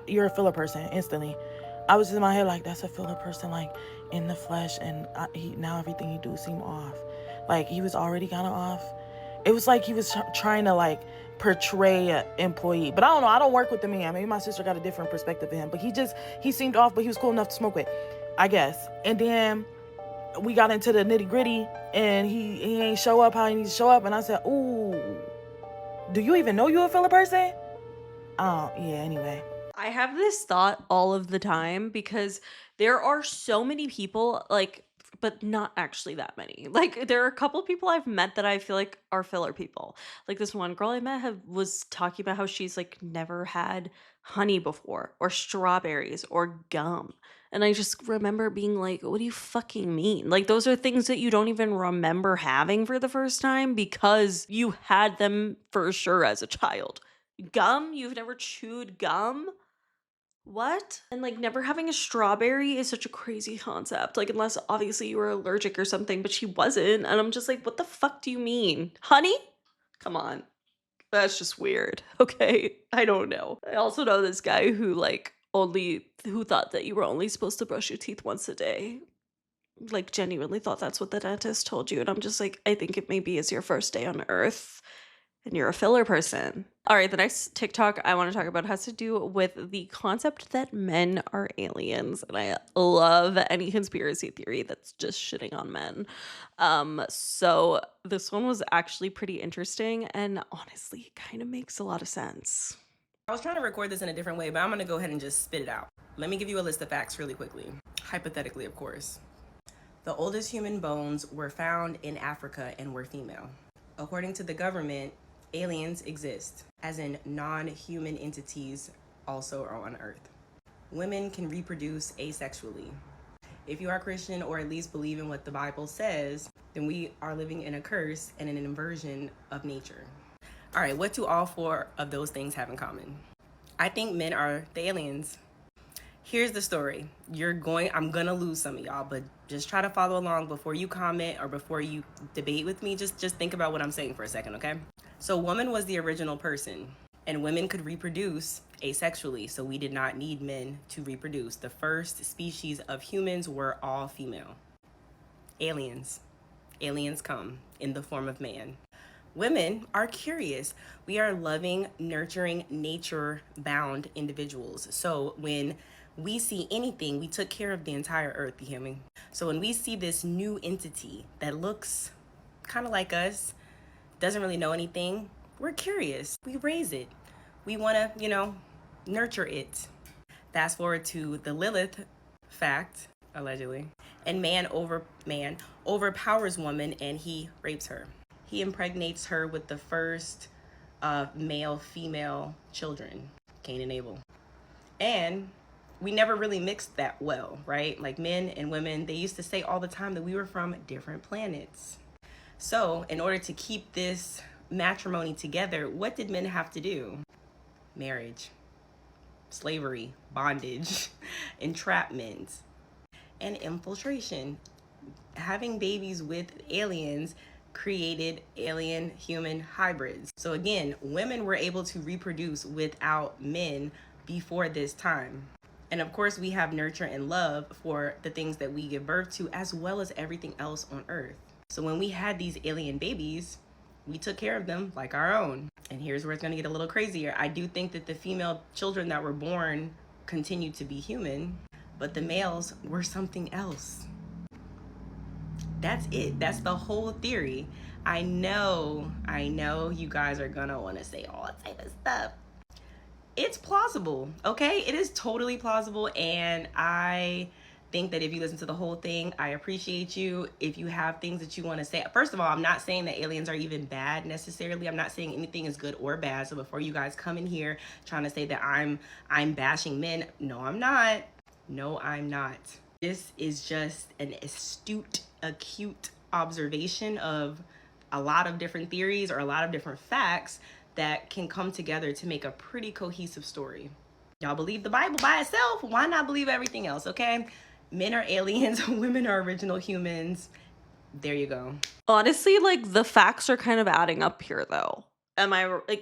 you're a filler person instantly. I was just in my head like, that's a filler person, like in the flesh, and now everything he do seem off. Like he was already kind of off. It was like he was trying to like portray an employee, but I don't know. I don't work with the man. Maybe my sister got a different perspective of him, but he seemed off, but he was cool enough to smoke with, I guess. And then we got into the nitty gritty, and he ain't show up how he needs to show up, and I said, ooh, do you even know you a filler person? Oh yeah. Anyway. I have this thought all of the time because there are so many people, like, but not actually that many. Like, there are a couple of people I've met that I feel like are filler people. Like, this one girl I met was talking about how she's, like, never had honey before, or strawberries, or gum. And I just remember being like, what do you fucking mean? Like, those are things that you don't even remember having for the first time because you had them for sure as a child. Gum? You've never chewed gum? What? And like never having a strawberry is such a crazy concept. Like, unless obviously you were allergic or something, but she wasn't. And I'm just like, what the fuck do you mean? Honey? Come on. That's just weird. Okay. I don't know. I also know this guy who thought that you were only supposed to brush your teeth once a day. Like, genuinely thought that's what the dentist told you. And I'm just like, I think it maybe is your first day on Earth and you're a filler person. All right, the next TikTok I want to talk about has to do with the concept that men are aliens. And I love any conspiracy theory that's just shitting on men. So this one was actually pretty interesting, and honestly, it kind of makes a lot of sense. I was trying to record this in a different way, but I'm going to go ahead and just spit it out. Let me give you a list of facts really quickly. Hypothetically, of course. The oldest human bones were found in Africa and were female. According to the government, aliens exist, as in non-human entities also are on Earth. Women can reproduce asexually. If you are Christian, or at least believe in what the Bible says, then we are living in a curse and in an inversion of nature. All right, what do all four of those things have in common? I think men are the aliens. Here's the story. I'm gonna lose some of y'all, but just try to follow along before you comment or before you debate with me. Just think about what I'm saying for a second, okay? So woman was the original person, and women could reproduce asexually, so we did not need men to reproduce. The first species of humans were all female. Aliens. Aliens come in the form of man. Women are curious. We are loving, nurturing, nature-bound individuals. So when we see anything, we took care of the entire Earth, you hear me? So when we see this new entity that looks kind of like us, doesn't really know anything, we're curious. We raise it. We want to, nurture it. Fast forward to the Lilith fact, allegedly. And man overpowers woman and he rapes her. He impregnates her with the first male-female children, Cain and Abel. And we never really mixed that well, right? Like men and women, they used to say all the time that we were from different planets. So in order to keep this matrimony together, what did men have to do? Marriage, slavery, bondage, entrapment, and infiltration. Having babies with aliens created alien human hybrids. So again, women were able to reproduce without men before this time. And of course, we have nurture and love for the things that we give birth to, as well as everything else on earth. So when we had these alien babies, we took care of them like our own. And here's where it's going to get a little crazier. I do think that the female children that were born continued to be human, but the males were something else. That's it. That's the whole theory. I know you guys are gonna want to say all type of stuff. It's plausible, okay? It is totally plausible, and I think that if you listen to the whole thing, I appreciate you. If you have things that you want to say, first of all, I'm not saying that aliens are even bad necessarily. I'm not saying anything is good or bad. So before you guys come in here trying to say that I'm bashing men, no, I'm not. No, I'm not. This is just an acute observation of a lot of different theories or a lot of different facts that can come together to make a pretty cohesive story. Y'all believe the Bible by itself? Why not believe everything else, okay? Men are aliens, women are original humans. There you go. Honestly, like, the facts are kind of adding up here, though.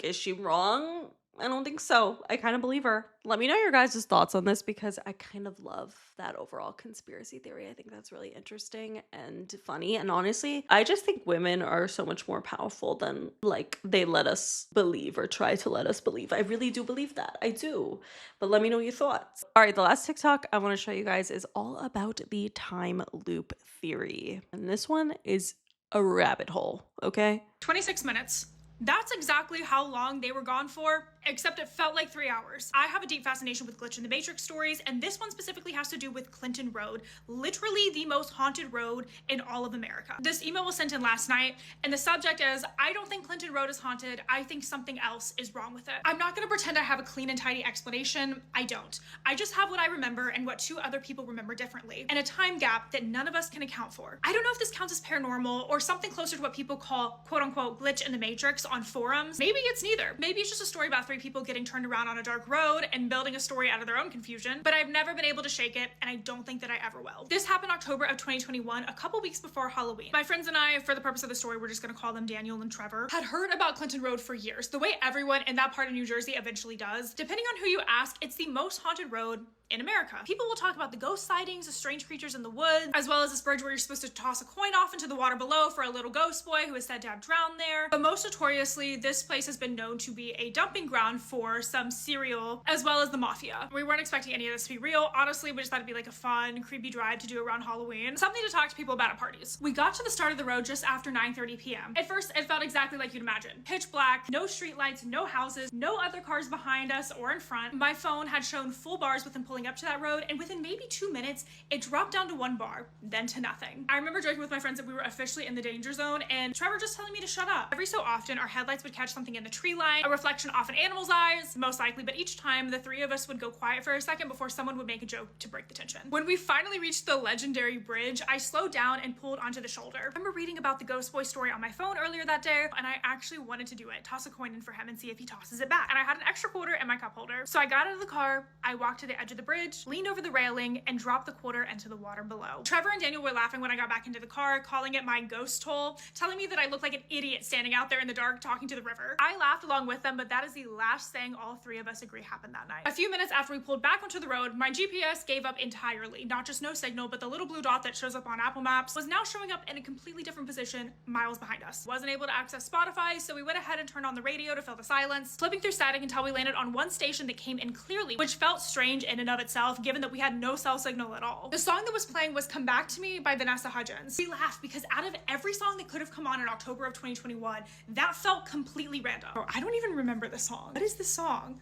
Is she wrong? I don't think so. I kind of believe her. Let me know your guys' thoughts on this, because I kind of love that overall conspiracy theory. I think that's really interesting and funny. And honestly, I just think women are so much more powerful than like they let us believe or try to let us believe. I really do believe that. I do. But let me know your thoughts. All right, the last TikTok I want to show you guys is all about the time loop theory. And this one is a rabbit hole, okay? 26 minutes. That's exactly how long they were gone for, except it felt like 3 hours. I have a deep fascination with glitch in the Matrix stories, and this one specifically has to do with Clinton Road, literally the most haunted road in all of America. This email was sent in last night, and the subject is, I don't think Clinton Road is haunted, I think something else is wrong with it. I'm not gonna pretend I have a clean and tidy explanation, I don't. I just have what I remember and what 2 other people remember differently, and a time gap that none of us can account for. I don't know if this counts as paranormal or something closer to what people call quote-unquote glitch in the Matrix on forums. Maybe it's neither. Maybe it's just a story about 3 people getting turned around on a dark road and building a story out of their own confusion, but I've never been able to shake it, and I don't think that I ever will. This happened October of 2021, a couple weeks before Halloween. My friends and I, for the purpose of the story, we're just gonna call them Daniel and Trevor, had heard about Clinton Road for years, the way everyone in that part of New Jersey eventually does. Depending on who you ask, it's the most haunted road in America. People will talk about the ghost sightings, the strange creatures in the woods, as well as this bridge where you're supposed to toss a coin off into the water below for a little ghost boy who is said to have drowned there. But most notoriously, this place has been known to be a dumping ground for some serial, as well as the mafia. We weren't expecting any of this to be real. Honestly, we just thought it'd be like a fun, creepy drive to do around Halloween. Something to talk to people about at parties. We got to the start of the road just after 9:30 p.m. At first, it felt exactly like you'd imagine. Pitch black, no street lights, no houses, no other cars behind us or in front. My phone had shown full bars with them pulling up to that road, and within maybe 2 minutes, it dropped down to 1 bar, then to nothing. I remember joking with my friends that we were officially in the danger zone, and Trevor just telling me to shut up. Every so often, our headlights would catch something in the tree line, a reflection off an animal's eyes, most likely, but each time, the 3 of us would go quiet for a second before someone would make a joke to break the tension. When we finally reached the legendary bridge, I slowed down and pulled onto the shoulder. I remember reading about the ghost boy story on my phone earlier that day, and I actually wanted to do it, toss a coin in for him and see if he tosses it back. And I had an extra quarter in my cup holder. So I got out of the car, I walked to the edge of the bridge, leaned over the railing, and dropped the quarter into the water below. Trevor and Daniel were laughing when I got back into the car, calling it my ghost hole, telling me that I looked like an idiot standing out there in the dark talking to the river. I laughed along with them, but that is the last thing all 3 of us agree happened that night. A few minutes after we pulled back onto the road, my GPS gave up entirely. Not just no signal, but the little blue dot that shows up on Apple Maps was now showing up in a completely different position miles behind us. Wasn't able to access Spotify, so we went ahead and turned on the radio to fill the silence, flipping through static until we landed on one station that came in clearly, which felt strange in and of itself, given that we had no cell signal at all. The song that was playing was Come Back to Me by Vanessa Hudgens. We laughed because out of every song that could have come on in October of 2021, that felt completely random. Oh, I don't even remember the song. What is the song?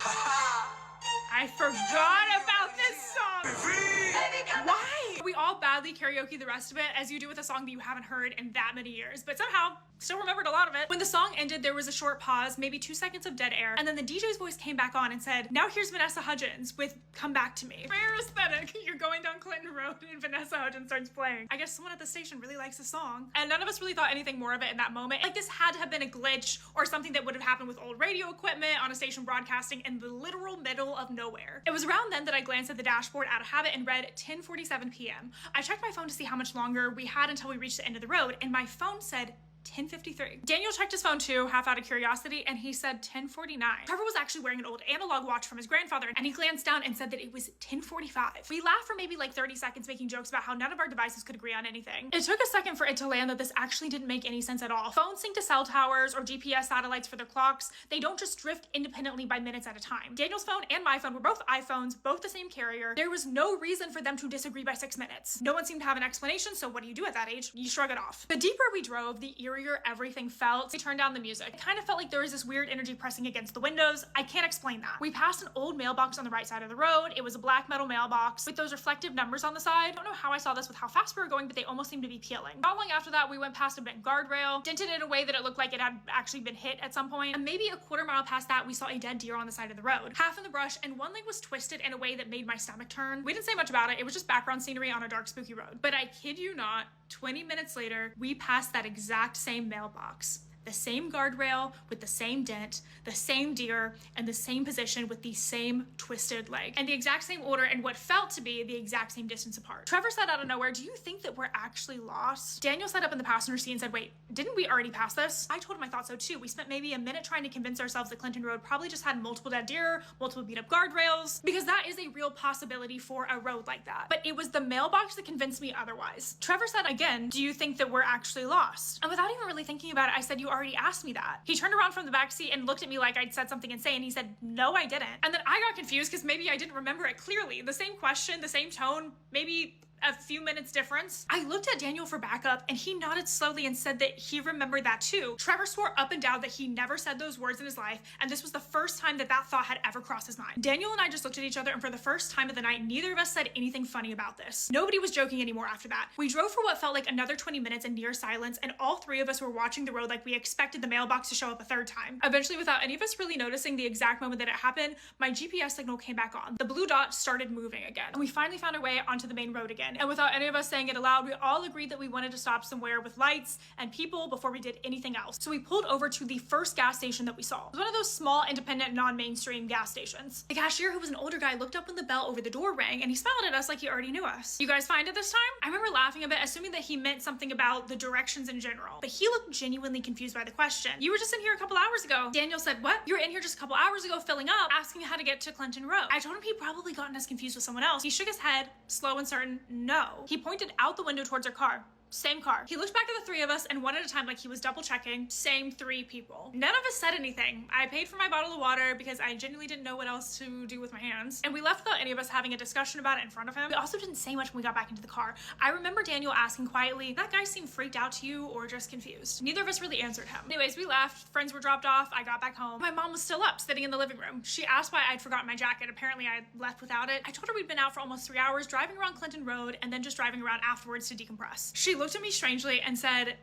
I forgot about this song. Why? We all badly karaoke the rest of it, as you do with a song that you haven't heard in that many years, but somehow still remembered a lot of it. When the song ended, there was a short pause, maybe 2 seconds of dead air, and then the DJ's voice came back on and said, now here's Vanessa Hudgens with Come Back to Me. Rare aesthetic. You're going down Clinton Road and Vanessa Hudgens starts playing. I guess someone at the station really likes the song. And none of us really thought anything more of it in that moment. Like, this had to have been a glitch or something that would have happened with old radio equipment on a station broadcasting in the literal middle of nowhere. It was around then that I glanced at the dashboard out of habit and read 10:47 p.m. I checked my phone to see how much longer we had until we reached the end of the road, and my phone said 10:53. Daniel checked his phone too, half out of curiosity, and he said 10:49. Trevor was actually wearing an old analog watch from his grandfather, and he glanced down and said that it was 10:45. We laughed for maybe like 30 seconds, making jokes about how none of our devices could agree on anything. It took a second for it to land that this actually didn't make any sense at all. Phones sync to cell towers or GPS satellites for their clocks. They don't just drift independently by minutes at a time. Daniel's phone and my phone were both iPhones, both the same carrier. There was no reason for them to disagree by 6 minutes. No one seemed to have an explanation, so what do you do at that age? You shrug it off. The deeper we drove, the eerier everything felt. We turned down the music. It kind of felt like there was this weird energy pressing against the windows. I can't explain that. We passed an old mailbox on the right side of the road. It was a black metal mailbox with those reflective numbers on the side. I don't know how I saw this with how fast we were going, but they almost seemed to be peeling. Not long after that, we went past a bent guardrail, dented in a way that it looked like it had actually been hit at some point. And maybe a quarter mile past that, we saw a dead deer on the side of the road, half in the brush, and one leg was twisted in a way that made my stomach turn. We didn't say much about it. It was just background scenery on a dark, spooky road. But I kid you not, 20 minutes later, we passed that exact same mailbox. The same guardrail with the same dent, the same deer, and the same position with the same twisted leg, and the exact same order and what felt to be the exact same distance apart. Trevor said out of nowhere, do you think that we're actually lost? Daniel sat up in the passenger seat and said, wait, didn't we already pass this? I told him I thought so too. We spent maybe a minute trying to convince ourselves that Clinton Road probably just had multiple dead deer, multiple beat up guardrails, because that is a real possibility for a road like that. But it was the mailbox that convinced me otherwise. Trevor said again, do you think that we're actually lost? And without even really thinking about it, I said, you already asked me that. He turned around from the back seat and looked at me like I'd said something insane. He said, no, I didn't. And then I got confused because maybe I didn't remember it clearly. The same question, the same tone, maybe a few minutes difference. I looked at Daniel for backup and he nodded slowly and said that he remembered that too. Trevor swore up and down that he never said those words in his life, and this was the first time that that thought had ever crossed his mind. Daniel and I just looked at each other, and for the first time of the night, neither of us said anything funny about this. Nobody was joking anymore after that. We drove for what felt like another 20 minutes in near silence, and all three of us were watching the road like we expected the mailbox to show up a third time. Eventually, without any of us really noticing the exact moment that it happened, my GPS signal came back on. The blue dot started moving again, and we finally found our way onto the main road again. And without any of us saying it aloud, we all agreed that we wanted to stop somewhere with lights and people before we did anything else. So we pulled over to the first gas station that we saw. It was one of those small, independent, non-mainstream gas stations. The cashier, who was an older guy, looked up when the bell over the door rang, and he smiled at us like he already knew us. You guys find it this time? I remember laughing a bit, assuming that he meant something about the directions in general, but he looked genuinely confused by the question. You were just in here a couple hours ago. Daniel said, what? You were in here just a couple hours ago filling up, asking how to get to Clinton Road. I told him he'd probably gotten us confused with someone else. He shook his head, slow and certain, no. He pointed out the window towards our car. Same car. He looked back at the three of us and one at a time like he was double checking. Same three people. None of us said anything. I paid for my bottle of water because I genuinely didn't know what else to do with my hands. And we left without any of us having a discussion about it in front of him. We also didn't say much when we got back into the car. I remember Daniel asking quietly, that guy seemed freaked out to you or just confused? Neither of us really answered him. Anyways, we left. Friends were dropped off. I got back home. My mom was still up, sitting in the living room. She asked why I'd forgotten my jacket. Apparently I had left without it. I told her we'd been out for almost 3 hours driving around Clinton Road and then just driving around afterwards to decompress. She looked at me strangely and said,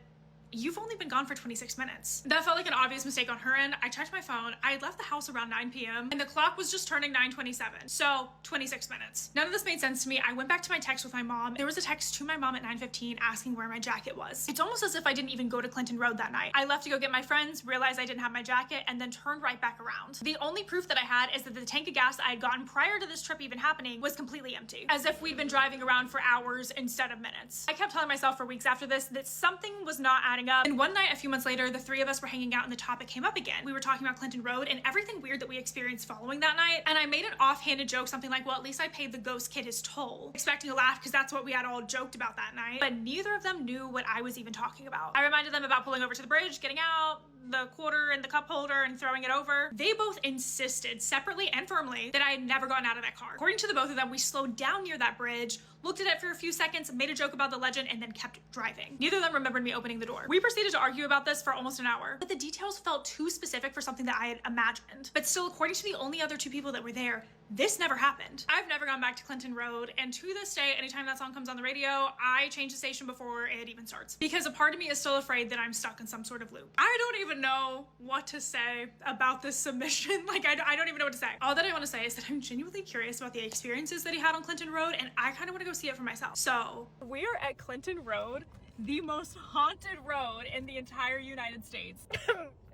you've only been gone for 26 minutes. That felt like an obvious mistake on her end. I checked my phone. I had left the house around 9 p.m. and the clock was just turning 9:27. So 26 minutes. None of this made sense to me. I went back to my text with my mom. There was a text to my mom at 9:15 asking where my jacket was. It's almost as if I didn't even go to Clinton Road that night. I left to go get my friends, realized I didn't have my jacket, and then turned right back around. The only proof that I had is that the tank of gas I had gotten prior to this trip even happening was completely empty, as if we'd been driving around for hours instead of minutes. I kept telling myself for weeks after this that something was not adding up, and one night, a few months later, the three of us were hanging out and the topic came up again. We were talking about Clinton Road and everything weird that we experienced following that night, and I made an offhanded joke, something like, well, at least I paid the ghost kid his toll, expecting a laugh because that's what we had all joked about that night. But neither of them knew what I was even talking about. I reminded them about pulling over to the bridge, getting out, the quarter in the cup holder and throwing it over. They both insisted, separately and firmly, that I had never gotten out of that car. According to the both of them, we slowed down near that bridge, looked at it for a few seconds, made a joke about the legend, and then kept driving. Neither of them remembered me opening the door. We proceeded to argue about this for almost an hour, but the details felt too specific for something that I had imagined. But still, according to the only other two people that were there, this never happened. I've never gone back to Clinton Road, and to this day, anytime that song comes on the radio, I change the station before it even starts. Because a part of me is still afraid that I'm stuck in some sort of loop. I don't even know what to say about this submission. Like, I don't even know what to say. All that I want to say is that I'm genuinely curious about the experiences that he had on Clinton Road, and I kind of want to go see it for myself. So, we are at Clinton Road, the most haunted road in the entire United States.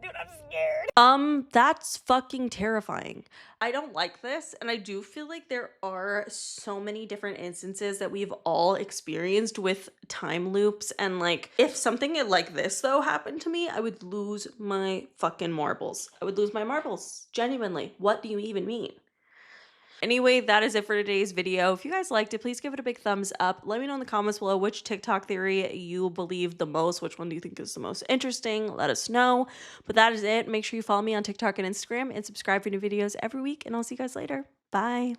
Dude, I'm scared. That's fucking terrifying. I don't like this, and I do feel like there are so many different instances that we've all experienced with time loops, and like, if something like this though happened to me, I would lose my fucking marbles. I would lose my marbles. Genuinely. What do you even mean? Anyway, that is it for today's video. If you guys liked it, please give it a big thumbs up. Let me know in the comments below which TikTok theory you believe the most. Which one do you think is the most interesting? Let us know. But that is it. Make sure you follow me on TikTok and Instagram and subscribe for new videos every week. And I'll see you guys later. Bye.